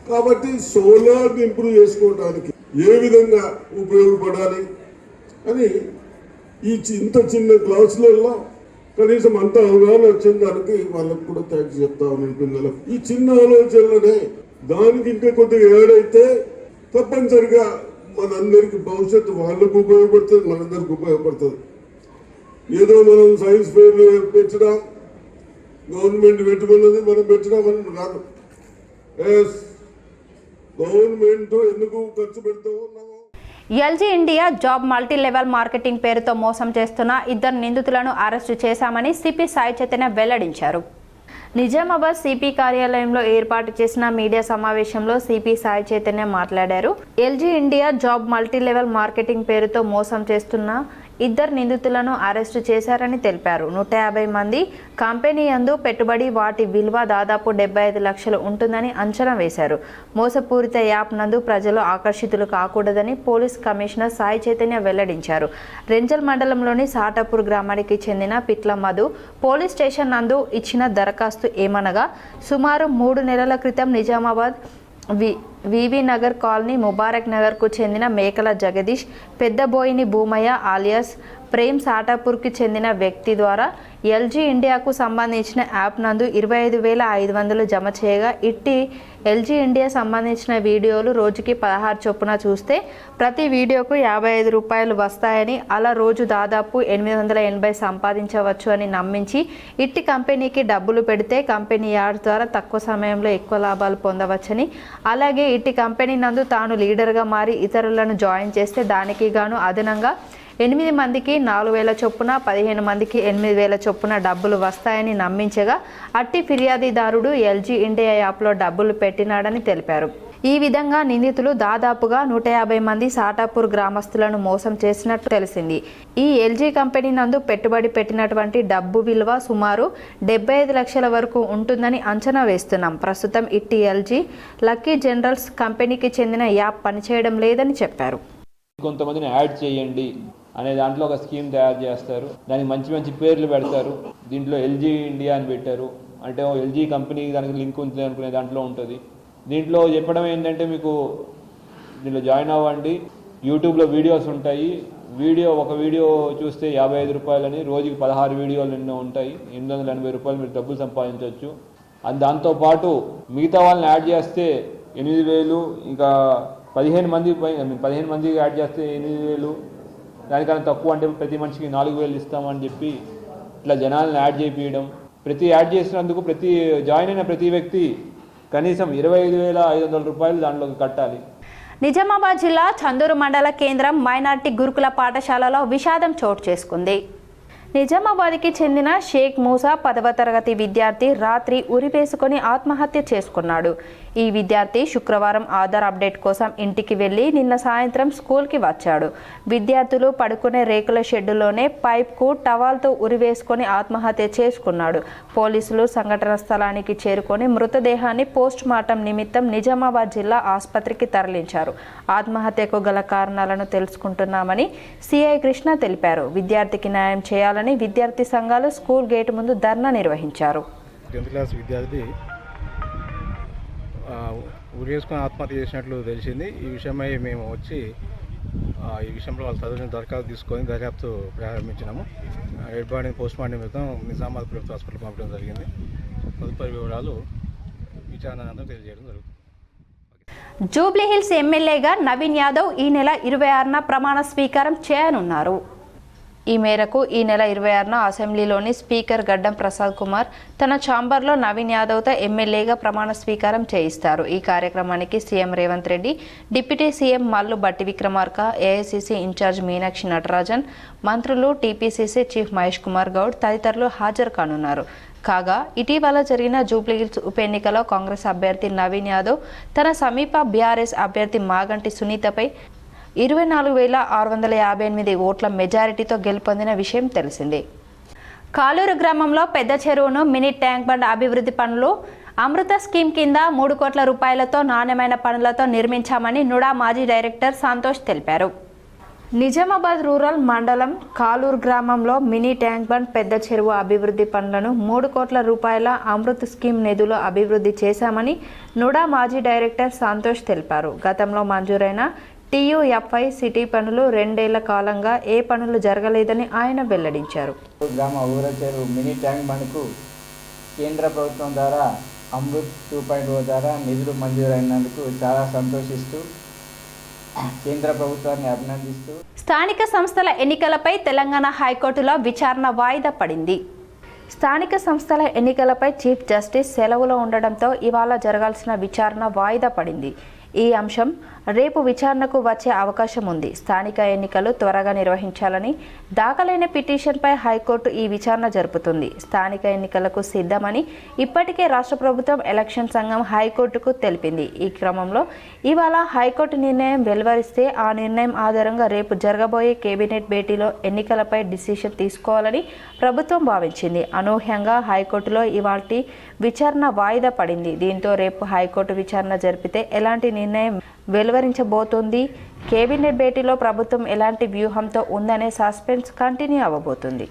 కాబట్టి సోలార్ ఇంప్రూవ్ చేసుకోవడానికి ఏ విధంగా ఉపయోగపడాలి అని ఈ ఇంత చిన్న క్లాసులలో కనీసం అంత అవగాహన వచ్చిన దానికి వాళ్ళకు కూడా థ్యాంక్స్ చెప్తా ఉన్నాను. పిల్లలకు ఈ చిన్న ఆలోచనలనే దానికి ఇంకా కొద్దిగా ఏడైతే తప్పనిసరిగా మనందరికి భవిష్యత్తు వాళ్ళకు ఉపయోగపడుతుంది, మనందరికి ఉపయోగపడుతుంది. ఏదో మనం సైన్స్ ఫేర్లు పెంచడం, గవర్నమెంట్ పెట్టుకున్నది మనం పెంచడామని కాదు. గవర్నమెంట్ ఎందుకు ఖర్చు పెడుతూ ఉన్నామో. LG India job multi level marketing పేరుతో మోసం చేస్తున్న ఇద్దరు నిందితులను అరెస్టు చేశామని సిపి సాయి చైతన్య వెల్లడించారు. నిజామాబాద్ సిపి కార్యాలయంలో ఏర్పాటు చేసిన మీడియా సమావేశంలో సిపి సాయి చైతన్య మాట్లాడారు. LG India job multi level marketing పేరుతో మోసం చేస్తున్న ఇద్దరు నిందితులను అరెస్టు చేశారని తెలిపారు. 150 మంది కంపెనీ యందు పెట్టుబడి, వాటి విలువ దాదాపు 75 లక్షలు ఉంటుందని అంచనా వేశారు. మోసపూరిత యాప్ నందు ప్రజలు ఆకర్షితులు కాకూడదని పోలీస్ కమిషనర్ సాయి చైతన్య వెల్లడించారు. రెంజల్ మండలంలోని సాటాపూర్ గ్రామానికి చెందిన పిట్ల మధు పోలీస్ స్టేషన్ నందు ఇచ్చిన దరఖాస్తు ఏమనగా, సుమారు 3 నెలల క్రితం నిజామాబాద్ వివి నగర్ కాలనీ ముబారక్ నగర్కు చెందిన మేకల జగదీష్, పెద్దబోయిని భూమయ్య ఆలియాస్ ప్రేమ్ సాటాపూర్కి చెందిన వ్యక్తి ద్వారా ఎల్జీ ఇండియాకు సంబంధించిన యాప్ నందు 25,500 జమ చేయగా, ఇట్టి ఎల్జీ ఇండియా సంబంధించిన వీడియోలు రోజుకి 16 చొప్పున చూస్తే ప్రతి వీడియోకు 55 రూపాయలు వస్తాయని, అలా రోజు దాదాపు 880 సంపాదించవచ్చు అని నమ్మించి ఇట్టి కంపెనీకి డబ్బులు పెడితే కంపెనీ యాడ్ ద్వారా తక్కువ సమయంలో ఎక్కువ లాభాలు పొందవచ్చని, అలాగే ఇట్టి కంపెనీ నందు తాను లీడర్గా మారి ఇతరులను జాయిన్ చేస్తే దానికి గాను అదనంగా 8 మందికి 4,000 చొప్పున, 15 మందికి 8,000 చొప్పున డబ్బులు వస్తాయని నమ్మించగా, అట్టి ఫిర్యాదుదారుడు ఎల్జీ ఇండియా యాప్లో డబ్బులు పెట్టినాడని తెలిపారు. ఈ విధంగా నిందితులు దాదాపుగా 150 మంది సాటాపూర్ గ్రామస్తులను మోసం చేసినట్టు తెలిసింది. ఈ ఎల్జీ కంపెనీ నందు పెట్టుబడి పెట్టినటువంటి డబ్బు విలువ సుమారు 75 లక్షల వరకు ఉంటుందని అంచనా వేస్తున్నాం. ప్రస్తుతం ఇట్టి ఎల్జీ లక్కీ జనరల్స్ కంపెనీకి చెందిన యాప్ పనిచేయడం లేదని చెప్పారు. కొంతమందిని యాడ్ చేయండి అనే దాంట్లో ఒక స్కీమ్ తయారు చేస్తారు. దానికి మంచి మంచి పేర్లు పెడతారు. దీంట్లో ఎల్జీ ఇండియా అని పెట్టారు, అంటే ఎల్జీ కంపెనీ దానికి లింక్ ఉంది అనుకునే దాంట్లో ఉంటుంది. దీంట్లో చెప్పడం ఏంటంటే మీకు దీంట్లో జాయిన్ అవ్వండి, యూట్యూబ్లో వీడియోస్ ఉంటాయి, ఒక వీడియో చూస్తే 55 రూపాయలని, రోజుకి 16 వీడియోలు ఎన్నో ఉంటాయి, 880 రూపాయలు మీరు డబ్బులు సంపాదించవచ్చు. అది దాంతోపాటు మిగతా వాళ్ళని యాడ్ చేస్తే 8,000, ఇంకా 15 మందికి యాడ్ చేస్తే 8,000, దానికన్నా తక్కువ అంటే ప్రతి మనిషికి 4,000 ఇస్తామని చెప్పి ఇట్లా జనాలను యాడ్ చేయించడం. యాడ్ చేసినందుకు జాయిన్ అయిన ప్రతి వ్యక్తి కనీసం 25,500 రూపాయలు దాంట్లోకి కట్టాలి. నిజామాబాద్ జిల్లా చందూరు మండల కేంద్రం మైనార్టీ గురుకుల పాఠశాలలో విషాదం చోటు చేసుకుంది. నిజామాబాద్కి చెందిన షేక్ మూసా 10వ తరగతి విద్యార్థి రాత్రి ఉరివేసుకొని ఆత్మహత్య చేసుకున్నాడు. ఈ విద్యార్థి శుక్రవారం ఆధార్ అప్డేట్ కోసం ఇంటికి వెళ్లి నిన్న సాయంత్రం స్కూల్కి వచ్చాడు. విద్యార్థులు పడుకునే రేకుల షెడ్డులోనే పైప్కు టవాల్తో ఉరివేసుకొని ఆత్మహత్య చేసుకున్నాడు. పోలీసులు సంఘటన స్థలానికి చేరుకొని మృతదేహాన్ని పోస్ట్ మార్టం నిమిత్తం నిజామాబాద్ జిల్లా ఆసుపత్రికి తరలించారు. ఆత్మహత్యకు గల కారణాలను తెలుసుకుంటున్నామని సిఐ కృష్ణ తెలిపారు. విద్యార్థికి న్యాయం చేయాలని విద్యార్థి సంఘాలు స్కూల్ గేటు ముందు ధర్నా నిర్వహించారు. 10th క్లాస్ విద్యార్థి ఉరేసుకొని ఆత్మహత్య చేసినట్లు తెలిసింది. ఈ విషయమై మేము వచ్చి ఈ విషయంలో వాళ్ళ తల్లిదండ్రులు దరఖాస్తు తీసుకొని దర్యాప్తు ప్రారంభించినాము. డెడ్ బాడీని పోస్ట్ మార్టం నిమిత్తం నిజామాబాద్ ప్రభుత్వ హాస్పిటల్ పంపడం జరిగింది. తదుపరి వివరాలు విచారణ అనంతరం తెలియజేయడం జరుగుతుంది. జూబ్లీహిల్స్ ఎమ్మెల్యేగా నవీన్ యాదవ్ ఈ నెల 26న ప్రమాణ స్వీకారం చేయనున్నారు. ఈ మేరకు ఈ నెల 26న అసెంబ్లీలోని స్పీకర్ గడ్డం ప్రసాద్ కుమార్ తన ఛాంబర్లో నవీన్ యాదవ్తో ఎమ్మెల్యేగా ప్రమాణ స్వీకారం చేయిస్తారు. ఈ కార్యక్రమానికి CM Revanth Reddy, deputy CM Mallu బట్టి విక్రమార్క, ఏఐసీసీ ఇన్ఛార్జ్ మీనాక్షి నటరాజన్, మంత్రులు, టీపీసీసీ చీఫ్ మహేష్ కుమార్ గౌడ్ తదితరులు హాజరు కానున్నారు. కాగా ఇటీవల జరిగిన జూబ్లీహిల్స్ ఉప ఎన్నికలో కాంగ్రెస్ అభ్యర్థి నవీన్ యాదవ్ తన సమీప బీఆర్ఎస్ అభ్యర్థి మాగంటి సునీతపై 24,658 ఓట్ల మెజారిటీతో గెలుపొందిన విషయం తెలిసిందే. కాలూరు గ్రామంలో పెద్ద చెరువును మినీ ట్యాంక్ బండ్ అభివృద్ధి పనులు అమృత స్కీమ్ కింద 3 కోట్ల రూపాయలతో నాణ్యమైన పనులతో నిర్మించామని నుడా మాజీ డైరెక్టర్ సంతోష్ తెలిపారు. నిజామాబాద్ రూరల్ మండలం కాలూరు గ్రామంలో మినీ ట్యాంక్ బండ్ పెద్ద చెరువు అభివృద్ధి పనులను 3 కోట్ల రూపాయల అమృత్ స్కీమ్ నిధులు అభివృద్ధి చేశామని నుడా మాజీ డైరెక్టర్ సంతోష్ తెలిపారు. గతంలో మంజూరైన టీయూఎఫ్ఐ సిటీ పనులు 2 ఏళ్ల కాలంగా ఏ పనులు జరగలేదని ఆయన వెల్లడించారు. గ్రామ ఊర చెరువు మినీ ట్యాంక్ బండ్కు కేంద్ర ప్రభుత్వం ద్వారా అమృత్ 2.0 ద్వారా నిధులు మంజూరైనందుకు చాలా సంతోషిస్తూ కేంద్ర ప్రభుత్వాన్ని అభినందిస్తూ స్థానిక సంస్థల ఎన్నికలపై తెలంగాణ హైకోర్టులో విచారణ వాయిదా పడింది. స్థానిక సంస్థల ఎన్నికలపై చీఫ్ జస్టిస్ సెలవులో ఉండడంతో ఇవాళ జరగాల్సిన విచారణ వాయిదా పడింది. ఈ అంశం రేపు విచారణకు వచ్చే అవకాశం ఉంది. స్థానిక ఎన్నికలు త్వరగా నిర్వహించాలని దాఖలైన పిటిషన్పై హైకోర్టు ఈ విచారణ జరుపుతుంది. స్థానిక ఎన్నికలకు సిద్ధమని ఇప్పటికే రాష్ట్ర ప్రభుత్వం ఎలక్షన్ సంఘం హైకోర్టుకు తెలిపింది. ఈ క్రమంలో ఇవాళ హైకోర్టు నిర్ణయం వెలువరిస్తే ఆ నిర్ణయం ఆధారంగా రేపు జరగబోయే కేబినెట్ భేటీలో ఎన్నికలపై డిసిషన్ తీసుకోవాలని ప్రభుత్వం భావించింది. అనూహ్యంగా హైకోర్టులో ఇవాల్టి విచారణ వాయిదా పడింది. దీంతో రేపు హైకోర్టు విచారణ జరిపితే ఎలాంటి నిర్ణయం వెలువరించబోతోంది, కేబినెట్ భేటీలో ప్రభుత్వం ఎలాంటి వ్యూహంతో ఉందనే సస్పెన్స్ కంటిన్యూ అవ్వబోతుంది.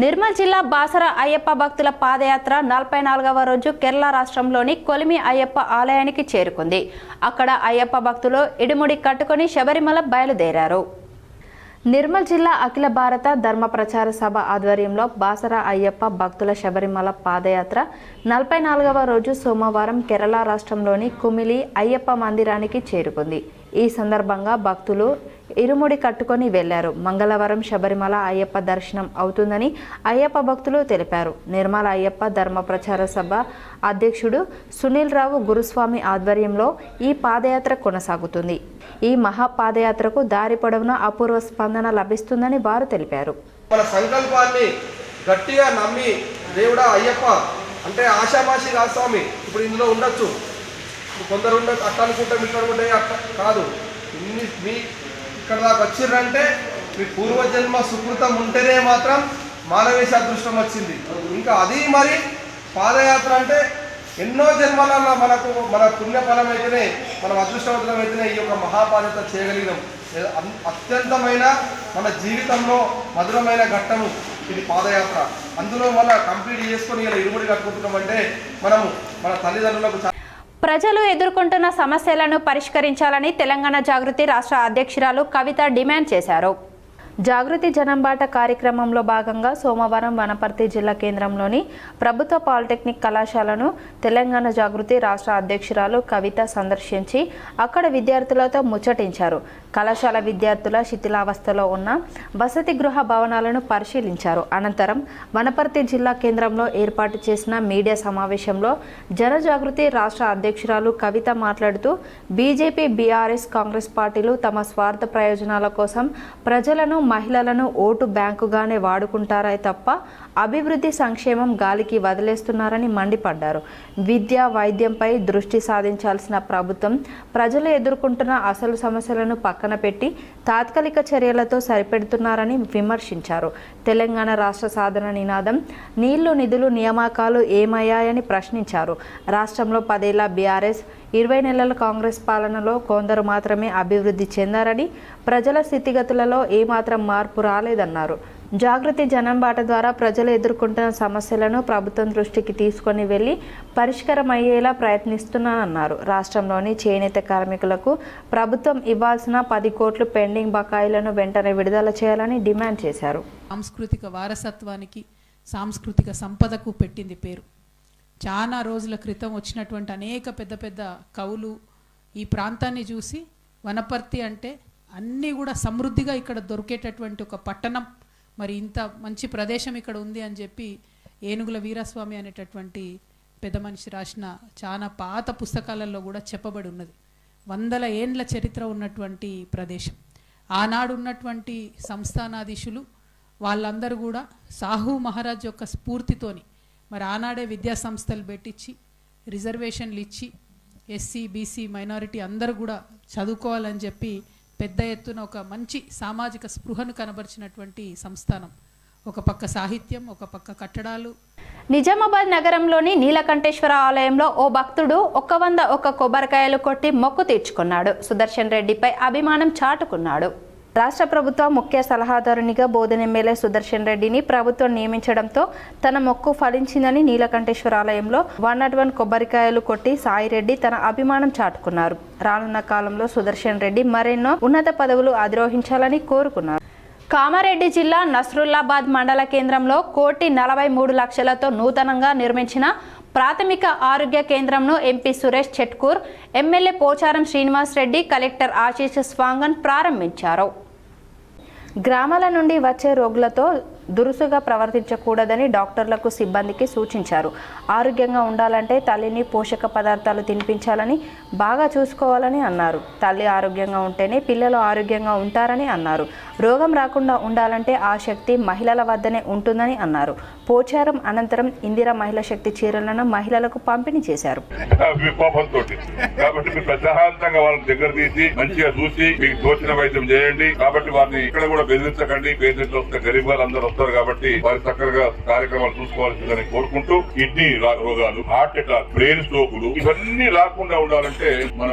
నిర్మల్ జిల్లా బాసర అయ్యప్ప భక్తుల పాదయాత్ర 44వ రోజు కేరళ రాష్ట్రంలోని కొలిమి అయ్యప్ప ఆలయానికి చేరుకుంది. అక్కడ అయ్యప్ప భక్తులు ఇడుముడి కట్టుకొని శబరిమల బయలుదేరారు. నిర్మల్ జిల్లా అఖిల భారత ధర్మ ప్రచార సభ ఆధ్వర్యంలో బాసర అయ్యప్ప భక్తుల శబరిమల పాదయాత్ర 44వ రోజు సోమవారం కేరళ రాష్ట్రంలోని కుమిలి అయ్యప్ప మందిరానికి చేరుకుంది. ఈ సందర్భంగా భక్తులు ఇరుముడి కట్టుకొని వెళ్లారు. మంగళవారం శబరిమల అయ్యప్ప దర్శనం అవుతుందని అయ్యప్ప భక్తులు తెలిపారు. నిర్మల అయ్యప్ప ధర్మ ప్రచార సభ అధ్యక్షుడు సునీల్ రావు గురుస్వామి ఆధ్వర్యంలో ఈ పాదయాత్ర కొనసాగుతుంది. ఈ మహా పాదయాత్రకు దారి పొడవునా అపూర్వ స్పందన లభిస్తుందని వారు తెలిపారు. మన సంకల్పాన్ని గట్టిగా నమ్మి దేవుడా అయ్యప్ప అంటే ఆషామాషి కాదు స్వామి, ఇప్పుడు ఇందులో ఉండొచ్చు, కొందరు ఉండొచ్చు, అట్లా అనుకుంటాం ఇక్కడ ఉంటే అట్లా కాదు. మీ ఇక్కడ దాకా వచ్చిర్రంటే మీ పూర్వజన్మ సుకృతం ఉంటేనే మాత్రం మానవేశ అదృష్టం వచ్చింది. ఇంకా అది మరి పాదయాత్ర అంటే ఎన్నో జన్మలలో మన పుణ్యఫలం అయితేనే, మనం అదృష్టవంతులం అయితేనే ఈ యొక్క మహాపాదయాత్ర చేయగలిగినాం. అత్యంతమైన మన జీవితంలో మధురమైన ఘట్టము ఇది పాదయాత్ర. అందులో మళ్ళీ కంప్లీట్ చేసుకొని ఇలా ఇరుముడి కట్టుకుంటున్నామంటే మనము మన తల్లిదండ్రులకు. ప్రజలు ఎదుర్కొంటున్న సమస్యలను పరిష్కరించాలని తెలంగాణ జాగృతి రాష్ట్ర అధ్యక్షురాలు కవిత డిమాండ్ చేశారు. జాగృతి జనంబాట కార్యక్రమంలో భాగంగా సోమవారం వనపర్తి జిల్లా కేంద్రంలోని ప్రభుత్వ పాలిటెక్నిక్ కళాశాలను తెలంగాణ జాగృతి రాష్ట్ర అధ్యక్షురాలు కవిత సందర్శించి అక్కడ విద్యార్థులతో ముచ్చటించారు. కళాశాల విద్యార్థుల శిథిలావస్థలో ఉన్న వసతి గృహ భవనాలను పరిశీలించారు. అనంతరం వనపర్తి జిల్లా కేంద్రంలో ఏర్పాటు చేసిన మీడియా సమావేశంలో జనజాగృతి రాష్ట్ర అధ్యక్షురాలు కవిత మాట్లాడుతూ బీజేపీ, బీఆర్ఎస్, కాంగ్రెస్ పార్టీలు తమ స్వార్థ ప్రయోజనాల కోసం ప్రజలను, మహిళలను ఓటు బ్యాంకుగానే వాడుకుంటారే తప్ప అభివృద్ధి, సంక్షేమం గాలికి వదిలేస్తున్నారని మండిపడ్డారు. విద్య, వైద్యంపై దృష్టి సాధించాల్సిన ప్రభుత్వం ప్రజలు ఎదుర్కొంటున్న అసలు సమస్యలను పక్కన పెట్టి తాత్కాలిక చర్యలతో సరిపెడుతున్నారని విమర్శించారు. తెలంగాణ రాష్ట్ర సాధన నినాదం నీళ్లు, నిధులు, నియామకాలు ఏమయ్యాయని ప్రశ్నించారు. రాష్ట్రంలో 10 ఏళ్ల బీఆర్ఎస్, 20 నెలల కాంగ్రెస్ పాలనలో కొందరు మాత్రమే అభివృద్ధి చెందారని, ప్రజల స్థితిగతులలో ఏమాత్రం మార్పు రాలేదన్నారు. జాగృతి జనంబాట ద్వారా ప్రజలు ఎదుర్కొంటున్న సమస్యలను ప్రభుత్వం దృష్టికి తీసుకొని వెళ్లి పరిష్కారమయ్యేలా ప్రయత్నిస్తున్నానన్నారు. రాష్ట్రంలోని చేనేత కార్మికులకు ప్రభుత్వం ఇవ్వాల్సిన 10 కోట్ల పెండింగ్ బకాయిలను వెంటనే విడుదల చేయాలని డిమాండ్ చేశారు. సాంస్కృతిక వారసత్వానికి, సాంస్కృతిక సంపదకు పెట్టింది పేరు. చాలా రోజుల క్రితం వచ్చినటువంటి అనేక పెద్ద పెద్ద కవులు ఈ ప్రాంతాన్ని చూసి వనపర్తి అంటే అన్నీ కూడా సమృద్ధిగా ఇక్కడ దొరికేటటువంటి ఒక పట్టణం, మరి ఇంత మంచి ప్రదేశం ఇక్కడ ఉంది అని చెప్పి ఏనుగుల వీరస్వామి అనేటటువంటి పెద్ద మనిషి రాసిన చాలా పాత పుస్తకాలలో కూడా చెప్పబడి ఉన్నది. 100 ఏండ్ల చరిత్ర ఉన్నటువంటి ప్రదేశం. ఆనాడు ఉన్నటువంటి సంస్థానాధీశులు వాళ్ళందరూ కూడా సాహు మహారాజ్ యొక్క స్ఫూర్తితోని మరి ఆనాడే విద్యా సంస్థలు పెట్టించి రిజర్వేషన్లు ఇచ్చి ఎస్సీ, బీసీ, మైనారిటీ అందరూ కూడా చదువుకోవాలని చెప్పి పెద్ద ఎత్తున ఒక మంచి సామాజిక స్పృహను కనబరిచినటువంటి సంస్థానం. ఒక పక్క సాహిత్యం, ఒక పక్క కట్టడాలు. నిజామాబాద్ నగరంలోని నీలకంఠేశ్వర ఆలయంలో ఓ భక్తుడు 101 కొబ్బరికాయలు కొట్టి మొక్కు తీర్చుకున్నాడు. సుదర్శన్ రెడ్డిపై అభిమానం చాటుకున్నాడు. రాష్ట్ర ప్రభుత్వ ముఖ్య సలహాదారునిగా బోధన ఎమ్మెల్యే సుదర్శన్ రెడ్డిని ప్రభుత్వం నియమించడంతో తన మొక్కు ఫలించిందని నీలకంఠేశ్వర ఆలయంలో 101 కొబ్బరికాయలు కొట్టి సాయిరెడ్డి తన అభిమానం చాటుకున్నారు. రానున్న కాలంలో సుదర్శన్ రెడ్డి మరెన్నో ఉన్నత పదవులు అధిరోహించాలని కోరుకున్నారు. కామారెడ్డి జిల్లా నస్రుల్లాబాద్ మండల కేంద్రంలో 1,43 లక్షలతో నూతనంగా నిర్మించిన ప్రాథమిక ఆరోగ్య కేంద్రంను MP Suresh Shetkar, MLA Pocharam Srinivas Reddy, collector Ashish Sangwan ప్రారంభించారు. గ్రామాల నుండి వచ్చే రోగులతో దురుసుగా ప్రవర్తించకూడదని డాక్టర్లకు, సిబ్బందికి సూచించారు. ఆరోగ్యంగా ఉండాలంటే తల్లిని పోషక పదార్థాలు తినిపించాలని, బాగా చూసుకోవాలని అన్నారు. తల్లి ఆరోగ్యంగా ఉంటేనే పిల్లలు ఆరోగ్యంగా ఉంటారని అన్నారు. రోగం రాకుండా ఉండాలంటే ఆ శక్తి మహిళల వద్దనే ఉంటుందని అన్నారు. పోచారం అనంతరం ఇందిరా మహిళా శక్తి చీరలను మహిళలకు పంపిణీ చేశారు. కాబట్టి మీరు ప్రశాంతంగా వాళ్ళని దగ్గర తీసి మంచిగా చూసి మీకు తోచిన వైద్యం చేయండి. కాబట్టి వారిని ఇక్కడ కూడా బెదిరించకండి. పేషెంట్లు వస్తే గరీబ్ వాళ్ళందరూ వస్తారు కాబట్టి వారి చక్కగా కార్యక్రమాలు చూసుకోవాల్సిందని కోరుకుంటూ, కిడ్నీ రోగాలు, హార్ట్ అటాక్, బ్రెయిన్ స్ట్రోకులు ఇవన్నీ రాకుండా ఉండాలంటే మన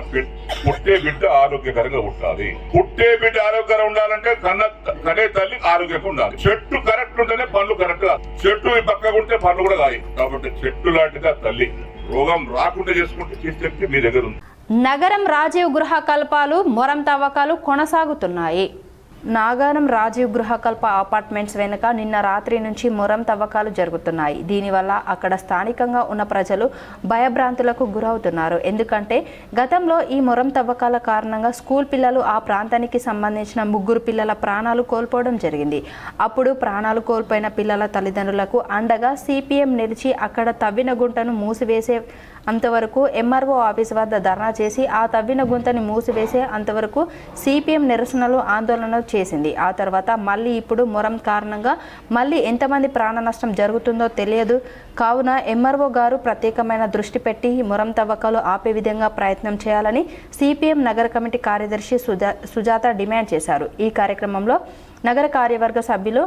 పుట్టే బిడ్డ ఆరోగ్యకరంగా ఉండాలి. పుట్టే బిడ్డ ఆరోగ్యంగా ఉండాలంటే కనే తల్లి ఆరోగ్యంగా ఉండాలి. చెట్టు కరెక్ట్ ఉంటేనే పండ్లు కరెక్ట్ గా, చెట్టు పక్కగా ఉంటే పండ్లు కూడా కాయి. కాబట్టి చెట్టు లాంటిగా తల్లి రోగం రాకుండా చేసుకుంటే చేస్తే మీ దగ్గర ఉంది. నగరం రాజీవ్ గృహ కల్పాలు, మొరం తవ్వకాలు కొనసాగుతున్నాయి. నాగారం రాజీవ్ గృహకల్ప అపార్ట్మెంట్స్ వెనుక నిన్న రాత్రి నుంచి మొరం తవ్వకాలు జరుగుతున్నాయి. దీనివల్ల అక్కడ స్థానికంగా ఉన్న ప్రజలు భయభ్రాంతులకు గురవుతున్నారు. ఎందుకంటే గతంలో ఈ మొరం తవ్వకాల కారణంగా స్కూల్ పిల్లలు, ఆ ప్రాంతానికి సంబంధించిన 3 పిల్లల ప్రాణాలు కోల్పోవడం జరిగింది. అప్పుడు ప్రాణాలు కోల్పోయిన పిల్లల తల్లిదండ్రులకు అండగా సిపిఎం నిలిచి అక్కడ తవ్విన గుంటను మూసివేసే అంతవరకు ఎంఆర్ఓ ఆఫీస్ వద్ద ధర్నా చేసి ఆ తవ్విన గుంతని మూసివేసే అంతవరకు సిపిఎం నిరసనలు, ఆందోళనలు చేసింది. ఆ తర్వాత మళ్ళీ ఇప్పుడు మొరం కారణంగా మళ్ళీ ఎంతమంది ప్రాణ నష్టం జరుగుతుందో తెలియదు. కావున ఎంఆర్ఓ గారు ప్రత్యేకమైన దృష్టి పెట్టి మొరం తవ్వకాలు ఆపే విధంగా ప్రయత్నం చేయాలని సిపిఎం నగర కమిటీ కార్యదర్శి సుజాత డిమాండ్ చేశారు. ఈ కార్యక్రమంలో నగర కార్యవర్గ సభ్యులు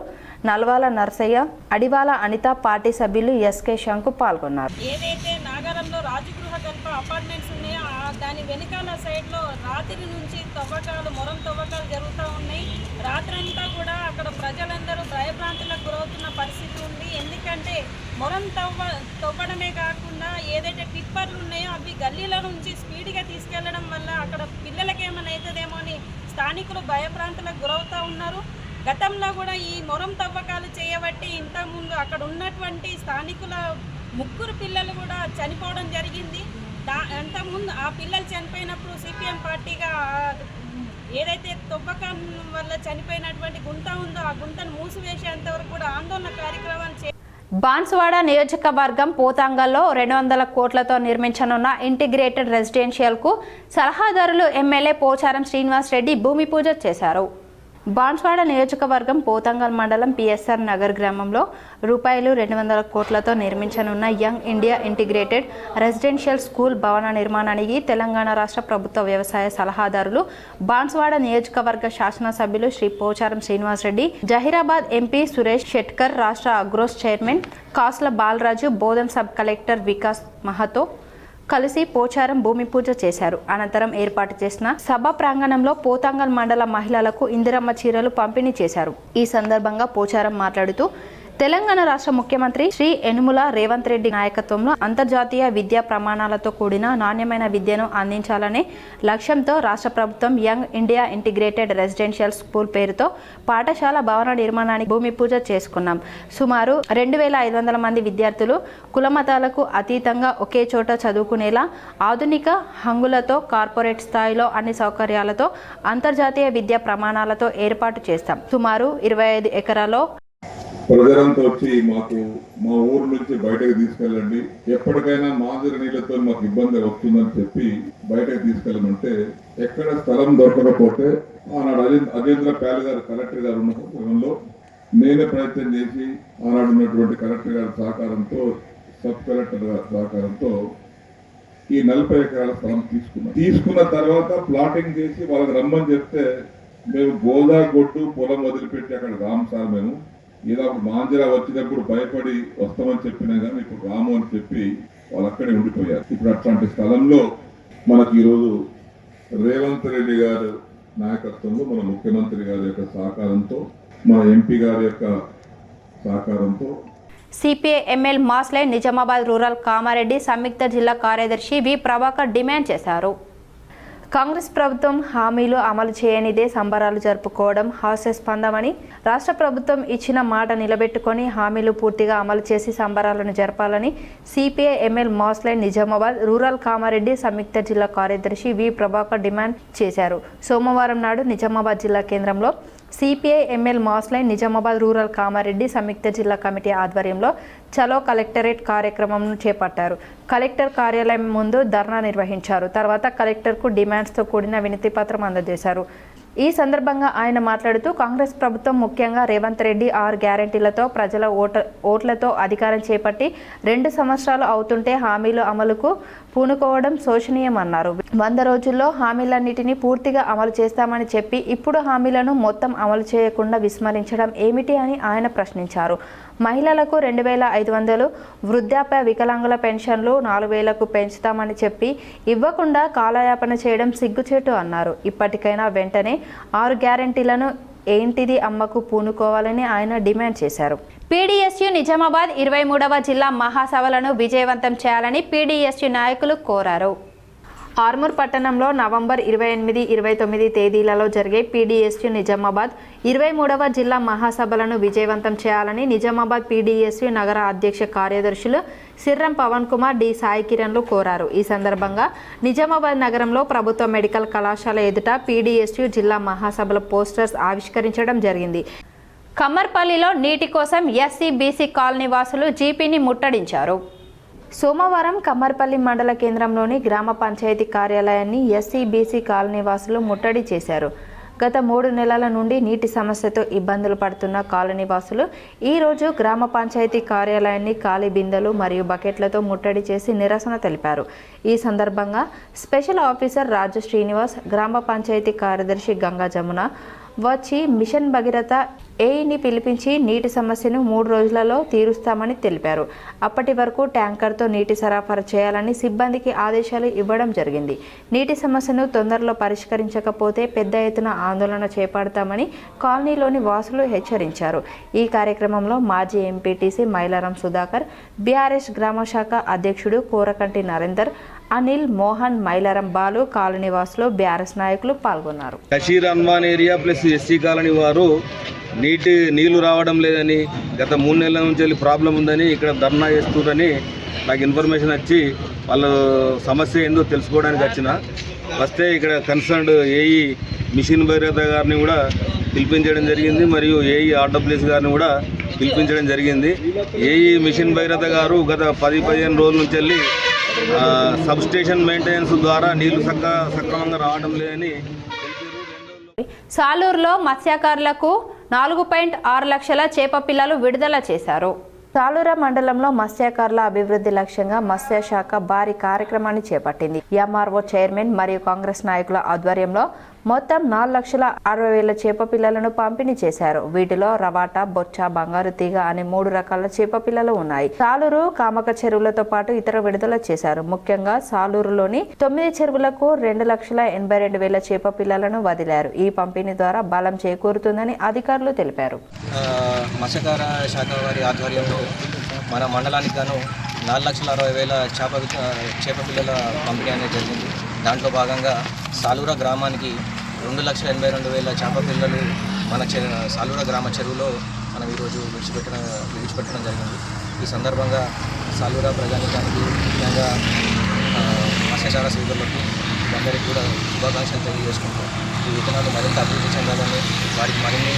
నల్వాల నర్సయ్య, అడివాల అనిత, పార్టీ సభ్యులు ఎస్కే శంకు పాల్గొన్నారు. ఏదైతే నగరంలో రాజగృహ కల్ప అపార్ట్మెంట్స్ ఉన్నాయో ఆ దాని వెనకాల సైడ్లో రాత్రి నుంచి మొరం తవ్వకాలు జరుగుతూ ఉన్నాయి. రాత్రంతా కూడా అక్కడ ప్రజలందరూ భయభ్రాంతులకు గురవుతున్న పరిస్థితి ఉంది. ఎందుకంటే మొరం తవ్వడమే కాకుండా ఏదైతే టిప్పర్లు ఉన్నాయో అవి గల్లీల నుంచి స్పీడ్గా తీసుకెళ్లడం వల్ల అక్కడ పిల్లలకి ఏమైనా అవుతుందేమో అని స్థానికులు భయభ్రాంతులకు గురవుతూ ఉన్నారు. గతంలో కూడా ఈ మొరం తవ్వకాలు చేయబట్టి ఇంతకుముందు అక్కడ ఉన్నటువంటి స్థానికుల 3 పిల్లలు కూడా చనిపోవడం జరిగింది. అంతకుముందు ఆ పిల్లలు చనిపోయినప్పుడు సిపిఎం పార్టీగా ఏదైతే తవ్వకం వల్ల చనిపోయినటువంటి గుంత ఉందో ఆ గుంతను మూసివేసేంత వరకు కూడా ఆందోళన కార్యక్రమాలు బాన్స్వాడ నియోజకవర్గం పోతాంగల్లో 200 కోట్లతో నిర్మించనున్న ఇంటిగ్రేటెడ్ రెసిడెన్షియల్కు సలహాదారులు ఎమ్మెల్యే పోచారం శ్రీనివాస్ రెడ్డి భూమి పూజ చేశారు. బాన్స్వాడ నియోజకవర్గం పోతంగల్ మండలం పిఎస్ఆర్ నగర్ గ్రామంలో రూపాయలు 200 కోట్లతో నిర్మించనున్న young India integrated residential school భవన నిర్మాణానికి తెలంగాణ రాష్ట్ర ప్రభుత్వ వ్యవసాయ సలహాదారులు బాన్స్వాడ నియోజకవర్గ శాసనసభ్యులు శ్రీ పోచారం శ్రీనివాస్ రెడ్డి, జహీరాబాద్ ఎంపీ సురేష్ షెట్కర్, రాష్ట్ర అగ్రోస్ చైర్మన్ కాసుల బాలరాజు, బోధన్ సబ్ కలెక్టర్ వికాస్ మహతో కలిసి పోచారం భూమి పూజ చేశారు. అనంతరం ఏర్పాటు చేసిన సభ ప్రాంగణంలో పోతాంగల్ మండల మహిళలకు ఇందిరమ్మ చీరలు పంపిణీ చేశారు. ఈ సందర్భంగా పోచారం మాట్లాడుతూ తెలంగాణ రాష్ట్ర ముఖ్యమంత్రి శ్రీ యనుమల రేవంత్ రెడ్డి నాయకత్వంలో అంతర్జాతీయ విద్యా ప్రమాణాలతో కూడిన నాణ్యమైన విద్యను అందించాలనే లక్ష్యంతో రాష్ట్ర ప్రభుత్వం young India integrated residential school పేరుతో పాఠశాల భవన నిర్మాణానికి భూమి పూజ చేసుకున్నాం. సుమారు 2500 మంది విద్యార్థులు కులమతాలకు అతీతంగా ఒకే చోట చదువుకునేలా ఆధునిక హంగులతో కార్పొరేట్ స్థాయిలో అన్ని సౌకర్యాలతో అంతర్జాతీయ విద్యా ప్రమాణాలతో ఏర్పాటు చేస్తాం. సుమారు 25 ఎకరాల్లో ప్రజలంతా వచ్చి మాకు మా ఊరు నుంచి బయటకు తీసుకెళ్ళండి, ఎప్పటికైనా మాదిరి నీళ్లతో మాకు ఇబ్బంది వస్తుందని చెప్పి బయటకు తీసుకెళ్ళమంటే ఎక్కడ స్థలం దొరకకపోతే ఆనాడు అజేంద్ర ప్యాల్ గారు కలెక్టర్ గారు ఉన్న సమయంలో నేనే ప్రయత్నం చేసి ఆనాడు ఉన్నటువంటి కలెక్టర్ గారి సహకారంతో సబ్ కలెక్టర్ గారి సహకారంతో ఈ 40 ఎకరాల స్థలం తీసుకున్న తర్వాత ప్లాటింగ్ చేసి వాళ్ళకి రమ్మని చెప్తే మేము గోదాగొడ్డు పొలం వదిలిపెట్టి అక్కడ రాము సార్, మేము ఇలా మాంజరా వచ్చినప్పుడు భయపడి వస్తామని చెప్పినా కానీ ఇప్పుడు రాము అని చెప్పి వాళ్ళు అక్కడే ఉండిపోయారు. ఇప్పుడు అట్లాంటి స్థలంలో మనకి ఈరోజు రేవంత్ రెడ్డి గారు నాయకత్వంలో మన ముఖ్యమంత్రి గారి యొక్క సహకారంతో మన ఎంపీ గారి యొక్క సహకారంతో CPI ML Mass Line Nizamabad rural Kamareddy సంయుక్త జిల్లా కార్యదర్శి వి ప్రభాకర్ డిమాండ్ చేశారు. కాంగ్రెస్ ప్రభుత్వం హామీలు అమలు చేయనిదే సంబరాలు జరుపుకోవడం హాస్యాస్పదమని, రాష్ట్ర ప్రభుత్వం ఇచ్చిన మాట నిలబెట్టుకొని హామీలు పూర్తిగా అమలు చేసి సంబరాలను జరపాలని CPI ML Mass Line Nizamabad rural Kamareddy సంయుక్త జిల్లా కార్యదర్శి వి ప్రభాకర్ డిమాండ్ చేశారు. సోమవారం నాడు నిజామాబాద్ జిల్లా కేంద్రంలో CPI ML Mass Line Nizamabad rural Kamareddy సంయుక్త జిల్లా కమిటీ ఆధ్వర్యంలో చలో కలెక్టరేట్ కార్యక్రమంను చేపట్టారు. కలెక్టర్ కార్యాలయం ముందు ధర్నా నిర్వహించారు. తర్వాత కలెక్టర్కు డిమాండ్స్తో కూడిన వినతి పత్రం అందజేశారు. ఈ సందర్భంగా ఆయన మాట్లాడుతూ కాంగ్రెస్ ప్రభుత్వం ముఖ్యంగా రేవంత్ రెడ్డి 6 గ్యారెంటీలతో ప్రజల ఓట్లతో అధికారం చేపట్టి 2 సంవత్సరాలు అవుతుంటే హామీలు అమలుకు పూనుకోవడం శోచనీయమన్నారు. 100 రోజుల్లో హామీలన్నిటినీ పూర్తిగా అమలు చేస్తామని చెప్పి ఇప్పుడు హామీలను మొత్తం అమలు చేయకుండా విస్మరించడం ఏమిటి అని ఆయన ప్రశ్నించారు. మహిళలకు 2500, వృద్ధాప్య వికలాంగుల పెన్షన్లు 4000కు పెంచుతామని చెప్పి ఇవ్వకుండా కాలయాపన చేయడం సిగ్గుచేటు అన్నారు. ఇప్పటికైనా వెంటనే 6 గ్యారెంటీలను ఏంటిది అమ్మకు పూనుకోవాలని ఆయన డిమాండ్ చేశారు. పీడీఎస్యు నిజామాబాద్ 23వ జిల్లా మహాసభలను విజయవంతం చేయాలని పీడీఎస్యు నాయకులు కోరారు. ఆర్మూర్ పట్టణంలో నవంబర్ 28, 29 తేదీలలో జరిగే పీడీఎస్యు నిజామాబాద్ 23వ జిల్లా మహాసభలను విజయవంతం చేయాలని నిజామాబాద్ పీడీఎస్యు నగర అధ్యక్ష కార్యదర్శులు సిర్రం పవన్ కుమార్, డి సాయి కిరణ్లు కోరారు. ఈ సందర్భంగా నిజామాబాద్ నగరంలో ప్రభుత్వ మెడికల్ కళాశాల ఎదుట పీడీఎస్యు జిల్లా మహాసభల పోస్టర్స్ ఆవిష్కరించడం జరిగింది. కమ్మర్పల్లిలో నీటి కోసం ఎస్సీ బీసీ కాలనీ వాసులు జీపీని ముట్టడించారు. సోమవారం కమ్మర్పల్లి మండల కేంద్రంలోని గ్రామ పంచాయతీ కార్యాలయాన్ని ఎస్సీ బీసీ కాలనీ వాసులు ముట్టడి చేశారు. గత 3 నెలల నుండి నీటి సమస్యతో ఇబ్బందులు పడుతున్న కాలనీ వాసులు ఈరోజు గ్రామ పంచాయతీ కార్యాలయాన్ని ఖాళీ బిందెలు మరియు బకెట్లతో ముట్టడి చేసి నిరసన తెలిపారు. ఈ సందర్భంగా స్పెషల్ ఆఫీసర్ రాజు శ్రీనివాస్, గ్రామ పంచాయతీ కార్యదర్శి గంగా జమున వచ్చి మిషన్ భగీరథ ఏఈని పిలిపించి నీటి సమస్యను 3 రోజులలో తీరుస్తామని తెలిపారు. అప్పటి వరకు ట్యాంకర్తో నీటి సరఫరా చేయాలని సిబ్బందికి ఆదేశాలు ఇవ్వడం జరిగింది. నీటి సమస్యను తొందరలో పరిష్కరించకపోతే పెద్ద ఎత్తున ఆందోళన చేపడతామని కాలనీలోని వాసులు హెచ్చరించారు. ఈ కార్యక్రమంలో మాజీ ఎంపీటీసీ మైలారం సుధాకర్, బీఆర్ఎస్ గ్రామ శాఖ అధ్యక్షుడు కోరకంటి నరేందర్, అనిల్, మోహన్, మైలారం బాలు, కాలనీ వాసులు, బీఆర్ఎస్ నాయకులు పాల్గొన్నారు. కషీర్ అన్వాన్ ఏరియా ప్లస్ ఎస్సీ కాలనీ వారు నీళ్లు రావడం లేదని, గత 3 నెలల నుంచి ప్రాబ్లం ఉందని ఇక్కడ ధర్నా చేస్తున్నారని నాకు ఇన్ఫర్మేషన్ వచ్చి వాళ్ళ సమస్య ఏందో తెలుసుకోవడానికి వస్తే ఇక్కడ కన్సర్న్డ్ ఏఈ మిషన్ భైరత గారిని కూడా పిలిపించడం జరిగింది, మరియు ఏఈ ఆర్డబ్ల్యూఎస్ గారిని కూడా పిలిపించడం జరిగింది. ఏఈ మిషన్ భైరత గారు గత 10-15 రోజుల నుంచి వెళ్ళి సబ్స్టేషన్ మెయింటెనెన్స్ ద్వారా నీళ్లు సక్రమంగా రావడం లేదని. సాలూరులో మత్స్యకారులకు 4.6 లక్షల చేప పిల్లలు విడుదల చేశారు. సాలూరు మండలంలో మత్స్యకారుల అభివృద్ధి లక్ష్యంగా మత్స్యశాఖ భారీ కార్యక్రమాన్ని చేపట్టింది. ఎంఆర్ఓ చైర్మన్ మరియు కాంగ్రెస్ నాయకుల ఆధ్వర్యంలో మొత్తం 4,60,000 చేప పిల్లలను పంపిణీ చేశారు. వీటిలో రవాటా, బొచ్చ, బంగారు తీగ అనే 3 రకాల చేప పిల్లలు ఉన్నాయి. సాలూరు, కామక చెరువులతో పాటు ఇతర విడుదల చేశారు. ముఖ్యంగా సాలూరులోని 9 చెరువులకు 2,82,000 చేప పిల్లలను వదిలారు. ఈ పంపిణీ ద్వారా బలం చేకూరుతుందని అధికారులు తెలిపారు. మత్స్యకార శాఖ వారి ఆధ్వర్యంలో మన మండలానికి గాను 4,60,000 చేప పిల్లల పంపిణీ అనేది జరిగింది. దాంట్లో భాగంగా సాలూరా గ్రామానికి 2,82,000 చేప పిల్లలు మన సాలూరా గ్రామ చెరువులో మనం ఈరోజు విడిచిపెట్టడం జరిగింది. ఈ సందర్భంగా సాలూరా ప్రజానికానికి, ముఖ్యంగా మత్స్యచార సోదరులకు అందరికీ కూడా శుభాకాంక్షలు తెలియజేసుకుంటాం. ఈ విత్తనాలు మరింత అభివృద్ధి చెందాలని, వారికి మరిన్ని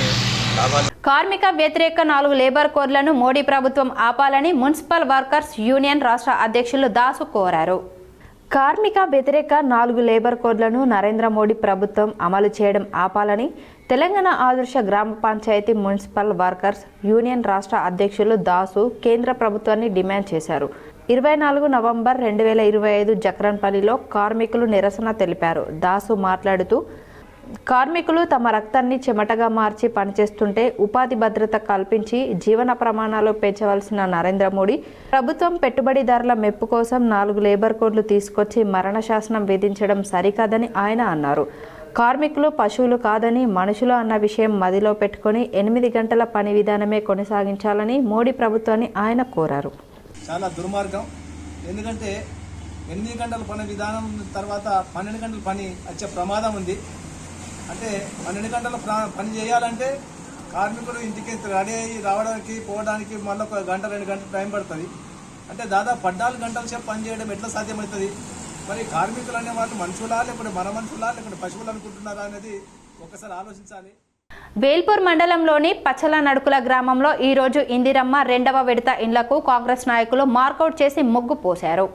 లాభాలు. కార్మిక వ్యతిరేక 4 లేబర్ కోడ్లను మోడీ ప్రభుత్వం ఆపాలని మున్సిపల్ వర్కర్స్ యూనియన్ రాష్ట్ర అధ్యక్షులు దాసు కోరారు. కార్మిక వ్యతిరేక 4 లేబర్ కోడ్లను నరేంద్ర మోడీ ప్రభుత్వం అమలు చేయడం ఆపాలని తెలంగాణ ఆదర్శ గ్రామ పంచాయతీ మున్సిపల్ వర్కర్స్ యూనియన్ రాష్ట్ర అధ్యక్షులు దాసు కేంద్ర ప్రభుత్వాన్ని డిమాండ్ చేశారు. 24 నవంబర్ 2025 జక్రన్పల్లిలో కార్మికులు నిరసన తెలిపారు. దాసు మాట్లాడుతూ, కార్మికులు తమ రక్తాన్ని చెమటగా మార్చి పనిచేస్తుంటే ఉపాధి భద్రత కల్పించి జీవన ప్రమాణాలు పెంచవలసిన నరేంద్ర మోడీ ప్రభుత్వం పెట్టుబడిదారుల మెప్పు కోసం 4 లేబర్ కోడ్లు తీసుకొచ్చి మరణ శాసనం విధించడం సరికాదని ఆయన అన్నారు. కార్మికులు పశువులు కాదని మనుషులు అన్న విషయం మదిలో పెట్టుకుని 8 గంటల పని విధానమే కొనసాగించాలని మోడీ ప్రభుత్వాన్ని ఆయన కోరారు. చాలా దుర్మార్గం. ఎందుకంటే 8 గంటల పని విధానం తర్వాత 12 గంటల పని వచ్చే ప్రమాదం ఉంది. అంటే 12 గంటల పని చేయాలంటే కార్మికుడు ఇంటికి రెడీ అయ్యి రావడానికి, పోవడానికి మళ్ళీ 1 గంట 2 గంటలు టైం పడుతుంది. అంటే దాదాపు 14 గంటల సేపు పని చేయడం ఎట్లా సాధ్యమవుతుంది? మరి కార్మికులు అనే వాళ్ళు మనుషులా, లేకపోతే మన మనుషులా, లేకపోతే పశువులు అనుకుంటున్నారా అనేది ఒకసారి ఆలోచించాలి. వేల్పూర్ మండలంలోని పచ్చల నడుకుల గ్రామంలో ఈరోజు ఇందిరమ్మ 2వ విడత ఇండ్లకు కాంగ్రెస్ నాయకులు మార్కౌట్ చేసి ముగ్గు పోశారు.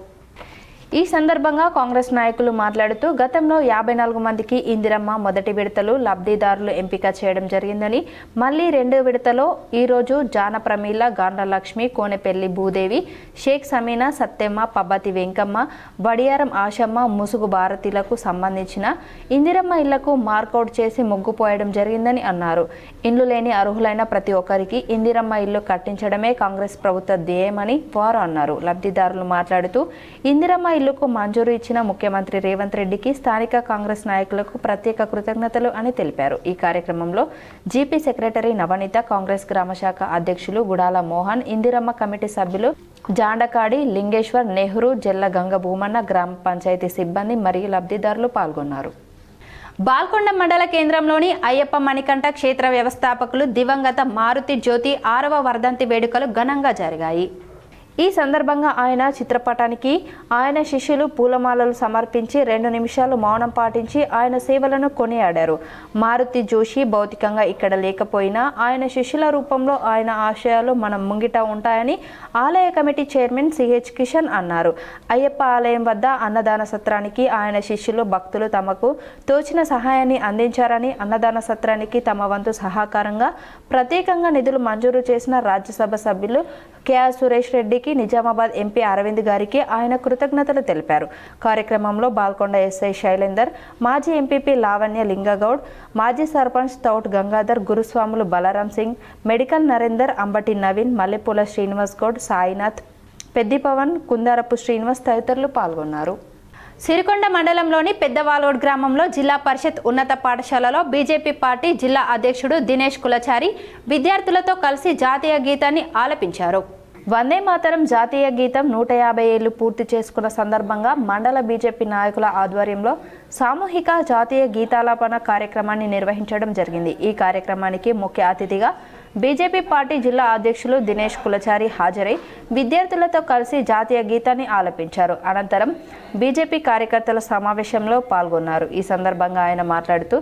ఈ సందర్భంగా కాంగ్రెస్ నాయకులు మాట్లాడుతూ, గతంలో 54 మందికి ఇందిరమ్మ మొదటి విడతలు లబ్ధిదారులు ఎంపిక చేయడం జరిగిందని, మళ్లీ 2వ విడతలో ఈరోజు జాన ప్రమీల, గాండ్ల లక్ష్మి, కోనెపల్లి భూదేవి, షేక్ సమీనా, సత్తెమ్మ, పబ్బతి వెంకమ్మ, వడియారం ఆశమ్మ, ముసుగు భారతీలకు సంబంధించిన ఇందిరమ్మ ఇళ్లకు మార్కౌట్ చేసి ముగ్గు పోయడం జరిగిందని అన్నారు. ఇండ్లు లేని అర్హులైన ప్రతి ఒక్కరికి ఇందిరమ్మ ఇల్లు కట్టించడమే కాంగ్రెస్ ప్రభుత్వ ధ్యేయమని వారు అన్నారు. లబ్ధిదారులు మాట్లాడుతూ, ఇందిరమ్మ ఇల్లుకు మంజూరు ఇచ్చిన ముఖ్యమంత్రి రేవంత్ రెడ్డికి స్థానిక కాంగ్రెస్ నాయకులకు ప్రత్యేక కృతజ్ఞతలు అని తెలిపారు. ఈ కార్యక్రమంలో జీపీ సెక్రటరీ నవనీత, కాంగ్రెస్ గ్రామ శాఖ అధ్యక్షులు గుడాల మోహన్, ఇందిరమ్మ కమిటీ సభ్యులు జాండకాడి, లింగేశ్వర్, నెహ్రూ, జల్ల గంగ భూమన్న, గ్రామ పంచాయతీ సిబ్బంది మరియు లబ్ధిదారులు పాల్గొన్నారు. బాల్కొండ మండల కేంద్రంలోని అయ్యప్ప మణికంఠ క్షేత్ర వ్యవస్థాపకులు దివంగత మారుతి జ్యోతి 6వ వర్ధంతి వేడుకలు ఘనంగా జరిగాయి. ఈ సందర్భంగా ఆయన చిత్రపటానికి ఆయన శిష్యులు పూలమాలలు సమర్పించి 2 నిమిషాలు మౌనం పాటించి ఆయన సేవలను కొనియాడారు. మారుతి జోషి భౌతికంగా ఇక్కడ లేకపోయినా ఆయన శిష్యుల రూపంలో ఆయన ఆశయాలు మనం ముంగిట ఉంటాయని ఆలయ కమిటీ చైర్మన్ సిహెచ్ కిషన్ అన్నారు. అయ్యప్ప ఆలయం వద్ద అన్నదాన సత్రానికి ఆయన శిష్యులు, భక్తులు తమకు తోచిన సహాయాన్ని అందించారని, అన్నదాన సత్రానికి తమ వంతు సహకారంగా ప్రత్యేకంగా నిధులు మంజూరు చేసిన రాజ్యసభ సభ్యులు కేఆర్ సురేష్ రెడ్డికి, నిజామాబాద్ ఎంపీ అరవింద్ గారికి ఆయన కృతజ్ఞతలు తెలిపారు. కార్యక్రమంలో బాల్కొండ ఎస్ఐ శైలేందర్, మాజీ ఎంపీపీ లావణ్య లింగగౌడ్, మాజీ సర్పంచ్ తౌట్ గంగాధర్, గురుస్వాములు బలరాం సింగ్, మెడికల్ నరేందర్, అంబటి నవీన్, మల్లెపూల శ్రీనివాస్ గౌడ్, సాయినాథ్, పెద్ది పవన్, కుందారపు శ్రీనివాస్ తదితరులు పాల్గొన్నారు. సిరికొండ మండలంలోని పెద్దవాలోడ్ గ్రామంలో జిల్లా పరిషత్ ఉన్నత పాఠశాలలో బీజేపీ పార్టీ జిల్లా అధ్యక్షుడు దినేష్ కులచారి విద్యార్థులతో కలిసి జాతీయ గీతాన్ని ఆలపించారు. వందే మాతరం జాతీయ గీతం 150 ఏళ్లు పూర్తి చేసుకున్న సందర్భంగా మండల బీజేపీ నాయకుల ఆధ్వర్యంలో సామూహిక జాతీయ గీతాలాపన కార్యక్రమాన్ని నిర్వహించడం జరిగింది. ఈ కార్యక్రమానికి ముఖ్య అతిథిగా బీజేపీ పార్టీ జిల్లా అధ్యక్షులు దినేష్ కులచారి హాజరై విద్యార్థులతో కలిసి జాతీయ గీతాన్ని ఆలపించారు. అనంతరం బీజేపీ కార్యకర్తల సమావేశంలో పాల్గొన్నారు. ఈ సందర్భంగా ఆయన మాట్లాడుతూ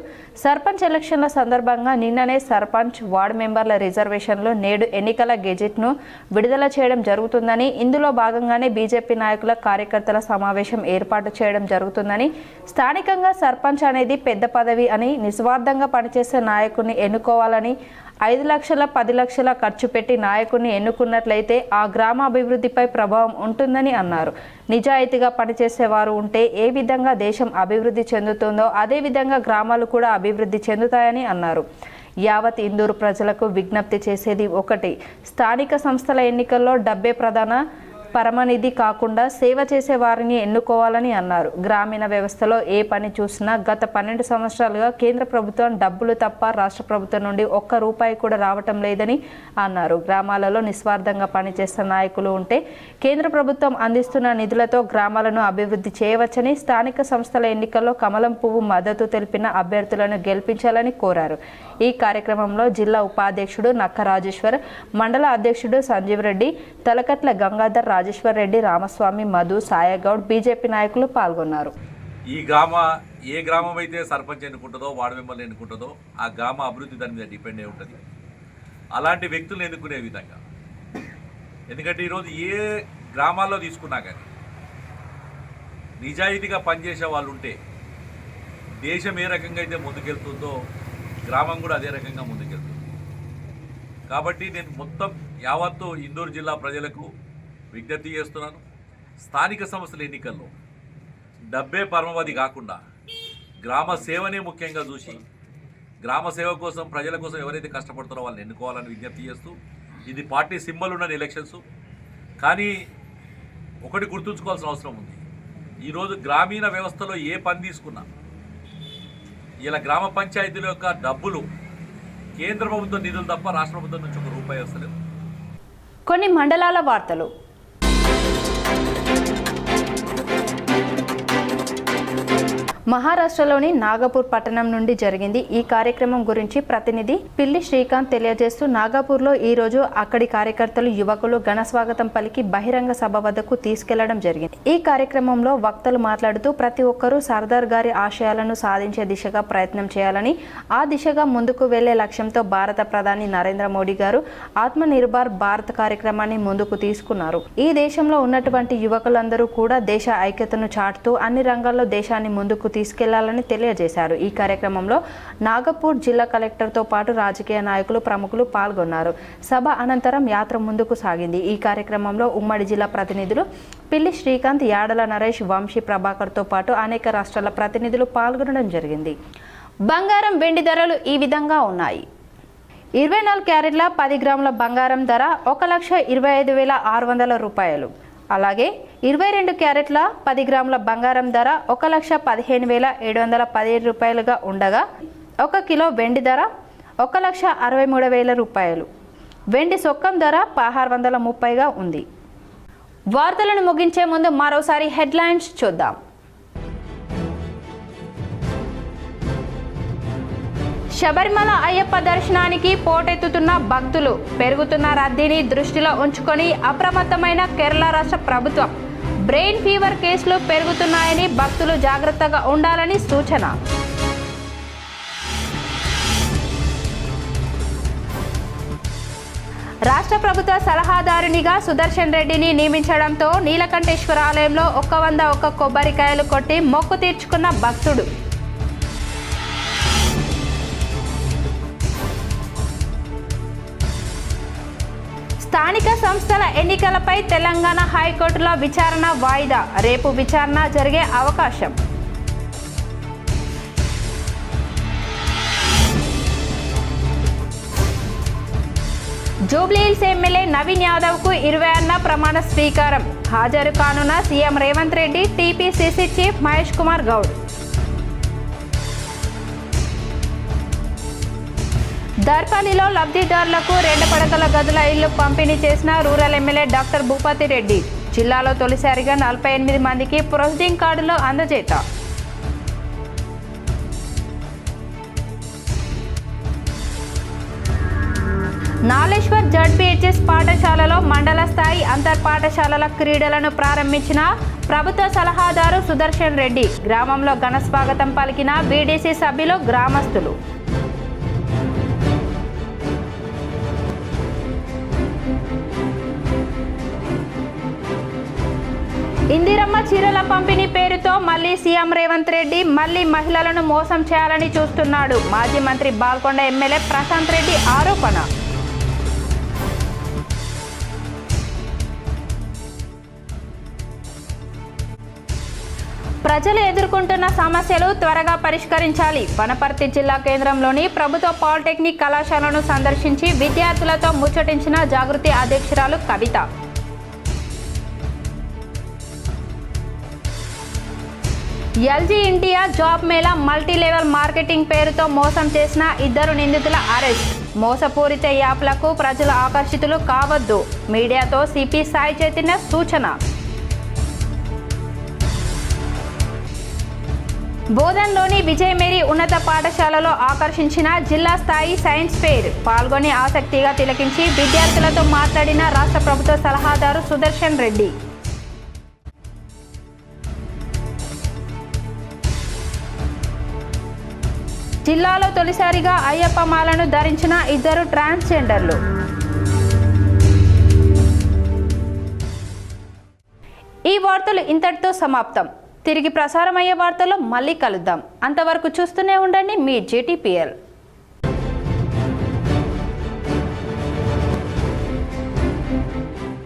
సర్పంచ్ ఎలక్షన్ల సందర్భంగా నిన్ననే సర్పంచ్, వార్డు మెంబర్ల రిజర్వేషన్లు, నేడు ఎన్నికల గెజెట్ను విడుదల చేయడం జరుగుతుందని, ఇందులో భాగంగానే బీజేపీ నాయకుల కార్యకర్తల సమావేశం ఏర్పాటు చేయడం జరుగుతుందని, స్థానికంగా సర్పంచ్ అనేది పెద్ద పదవి అని, నిస్వార్థంగా పనిచేసే నాయకుడిని ఎన్నుకోవాలని, 5 లక్షల 10 లక్షల ఖర్చు పెట్టి నాయకుడిని ఎన్నుకున్నట్లయితే ఆ గ్రామ అభివృద్ధిపై ప్రభావం ఉంటుందని అన్నారు. నిజాయితీగా పనిచేసేవారు ఉంటే ఏ విధంగా దేశం అభివృద్ధి చెందుతుందో అదే విధంగా గ్రామాలు కూడా అభివృద్ధి చెందుతాయని అన్నారు. యావత్ ఇందూరు ప్రజలకు విజ్ఞప్తి చేసేది ఒకటి, స్థానిక సంస్థల ఎన్నికల్లో డబ్బే ప్రధాన పరమనిధి కాకుండా సేవ చేసే వారిని ఎన్నుకోవాలని అన్నారు. గ్రామీణ వ్యవస్థలో ఏ పని చూసినా గత 12 సంవత్సరాలుగా కేంద్ర ప్రభుత్వం డబ్బులు తప్ప రాష్ట్ర ప్రభుత్వం నుండి ఒక్క రూపాయి కూడా రావటం లేదని అన్నారు. గ్రామాలలో నిస్వార్థంగా పనిచేస్తున్న నాయకులు ఉంటే కేంద్ర ప్రభుత్వం అందిస్తున్న నిధులతో గ్రామాలను అభివృద్ధి చేయవచ్చని, స్థానిక సంస్థల ఎన్నికల్లో కమలం పువ్వు మద్దతు తెలిపిన అభ్యర్థులను గెలిపించాలని కోరారు. ఈ కార్యక్రమంలో జిల్లా ఉపాధ్యక్షుడు నక్క రాజేశ్వర్, మండల అధ్యక్షుడు సంజీవ్ రెడ్డి, తలకట్ల గంగాధర్, రాజేశ్వర్ రెడ్డి, రామస్వామి, మధు, సాయగౌడ్, బీజేపీ నాయకులు పాల్గొన్నారు. ఏ గ్రామం అయితే సర్పంచ్ ఎన్నుకుంటుందో, వార్డు మెంబర్లు ఎన్నుకుంటుందో ఆ గ్రామ అభివృద్ధి దాని మీద డిపెండ్ అయి ఉంటుంది. అలాంటి వ్యక్తులను ఎన్నుకునే విధంగా, ఎందుకంటే ఈరోజు ఏ గ్రామాల్లో తీసుకున్నా కానీ నిజాయితీగా పనిచేసే వాళ్ళు ఉంటే దేశం ఏ రకంగా అయితే ముందుకెళ్తుందో గ్రామం కూడా అదే రకంగా ముందుకెళ్తుంది. కాబట్టి నేను మొత్తం యావత్తు ఇందూరు జిల్లా ప్రజలకు విజ్ఞప్తి చేస్తున్నాను. స్థానిక సంస్థల ఎన్నికల్లో డబ్బే పరమావధి కాకుండా గ్రామ సేవనే ముఖ్యంగా చూసి గ్రామ సేవ కోసం, ప్రజల కోసం ఎవరైతే కష్టపడుతారో వాళ్ళని ఎన్నుకోవాలని విజ్ఞప్తి చేస్తూ, ఇది పార్టీ సింబల్ ఉన్న ఎలక్షన్స్. కానీ ఒకటి గుర్తుంచుకోవాల్సిన అవసరం ఉంది. ఈరోజు గ్రామీణ వ్యవస్థలో ఏ పని తీసుకున్నా ఇలా గ్రామ పంచాయతీల యొక్క డబ్బులు కేంద్ర ప్రభుత్వ నిధులు తప్ప రాష్ట్ర ప్రభుత్వం నుంచి ఒక రూపాయి వస్తలేదు. కొన్ని మండలాల వార్తలు. మహారాష్ట్రలోని నాగపూర్ పట్టణం నుండి జరిగింది. ఈ కార్యక్రమం గురించి ప్రతినిధి పిల్లి శ్రీకాంత్ తెలియజేస్తూ, నాగపూర్లో ఈ రోజు అక్కడి కార్యకర్తలు, యువకులు ఘన స్వాగతం పలికి బహిరంగ సభ వద్దకు తీసుకెళ్లడం జరిగింది. ఈ కార్యక్రమంలో వక్తలు మాట్లాడుతూ ప్రతి ఒక్కరూ సర్దార్ గారి ఆశయాలను సాధించే దిశగా ప్రయత్నం చేయాలని, ఆ దిశగా ముందుకు వెళ్లే లక్ష్యంతో భారత ప్రధాని నరేంద్ర మోడీ గారు ఆత్మనిర్భర్ భారత్ కార్యక్రమాన్ని ముందుకు తీసుకున్నారు. ఈ దేశంలో ఉన్నటువంటి యువకులందరూ కూడా దేశ ఐక్యతను చాటుతూ అన్ని రంగాల్లో దేశాన్ని ముందుకు తీసుకెళ్లాలని తెలియజేశారు. ఈ కార్యక్రమంలో నాగపూర్ జిల్లా కలెక్టర్తో పాటు రాజకీయ నాయకులు, ప్రముఖులు పాల్గొన్నారు. సభ అనంతరం యాత్ర ముందుకు సాగింది. ఈ కార్యక్రమంలో ఉమ్మడి జిల్లా ప్రతినిధులు పిల్లి శ్రీకాంత్, యాడల నరేష్, వంశీ ప్రభాకర్తో పాటు అనేక రాష్ట్రాల ప్రతినిధులు పాల్గొనడం జరిగింది. బంగారం, వెండి ధరలు ఈ విధంగా ఉన్నాయి. 24 క్యారెట్ల 10 గ్రాముల బంగారం ధర 1,25,600 రూపాయలు. అలాగే 22 క్యారెట్ల 10 గ్రాముల బంగారం ధర 1,15,717 రూపాయలుగా ఉండగా 1 కిలో వెండి ధర 1,63,000 రూపాయలు. వెండి సొక్కం ధర 1,630గా ఉంది. వార్తలను ముగించే ముందు మరోసారి హెడ్లైన్స్ చూద్దాం. శబరిమల అయ్యప్ప దర్శనానికి పోటెత్తుతున్న భక్తులు, పెరుగుతున్న రద్దీని దృష్టిలో ఉంచుకొని అప్రమత్తమైన కేరళ రాష్ట్ర ప్రభుత్వం. బ్రెయిన్ ఫీవర్ కేసులు పెరుగుతున్నాయని భక్తులు జాగ్రత్తగా ఉండాలని సూచన. రాష్ట్ర ప్రభుత్వ సలహాదారునిగా సుదర్శన్ రెడ్డిని నియమించడంతో నీలకంఠేశ్వర ఆలయంలో 101 కొబ్బరికాయలు కొట్టి మొక్కు తీర్చుకున్న భక్తుడు. స్థానిక సంస్థల ఎన్నికలపై తెలంగాణ హైకోర్టులో విచారణ వాయిదా. రేపు విచారణ జరిగే అవకాశం. జూబ్లీహిల్స్ ఎమ్మెల్యే నవీన్ యాదవ్కు 26న ప్రమాణ స్వీకారం. హాజరు కానున్న CM Revanth Reddy, TPCC chief Mahesh Kumar Goud. దర్పల్లిలో లబ్ధిదారులకు 2 పడకల గదుల ఇళ్లు పంపిణీ చేసిన rural MLA doctor Bhupathi Reddy. జిల్లాలో తొలిసారిగా 48 మందికి ప్రొసీడింగ్ కార్డులు అందజేత. నాలేశ్వర్ జడ్పీహెచ్ఎస్ పాఠశాలలో మండల స్థాయి అంతర్ పాఠశాలల క్రీడలను ప్రారంభించిన ప్రభుత్వ సలహాదారు సుదర్శన్ రెడ్డి. గ్రామంలో ఘన స్వాగతం పలికిన బీడీసీ సభ్యులు, గ్రామస్తులు. ఇందిరమ్మ చీరల పంపిణీ పేరుతో మళ్లీ సీఎం రేవంత్ రెడ్డి మళ్లీ మహిళలను మోసం చేయాలని చూస్తున్నాడు. మాజీ మంత్రి బాల్కొండ ఎమ్మెల్యే ప్రశాంత్ రెడ్డి ఆరోపణ. ప్రజలు ఎదుర్కొంటున్న సమస్యలు త్వరగా పరిష్కరించాలి. వనపర్తి జిల్లా కేంద్రంలోని ప్రభుత్వ పాలిటెక్నిక్ కళాశాలను సందర్శించి విద్యార్థులతో ముచ్చటించిన జాగృతి అధ్యక్షురాలు Kavitha. LG India job mela multi level marketing పేరుతో మోసం చేసిన 2 నిందితుల అరెస్ట్. మోసపూరిత యాప్లకు ప్రజలు ఆకర్షితులు కావద్దు. మీడియాతో సిపి సాయి చైతన్య సూచన. బోధన్లోని విజయ్ మేరీ ఉన్నత పాఠశాలలో ఆకర్షించిన జిల్లా స్థాయి సైన్స్ ఫెయిర్. పాల్గొని ఆసక్తిగా తిలకించి విద్యార్థులతో మాట్లాడిన రాష్ట్ర ప్రభుత్వ సలహాదారు సుదర్శన్ రెడ్డి. జిల్లాలో తొలిసారిగా అయ్యప్ప మాలను ధరించిన 2 ట్రాన్స్జెండర్లు. ఈ వార్తలు ఇంతటితో సమాప్తం. తిరిగి ప్రసారమయ్యే వార్తల్లో మళ్ళీ కలుద్దాం. అంతవరకు చూస్తూనే ఉండండి మీ JTPL.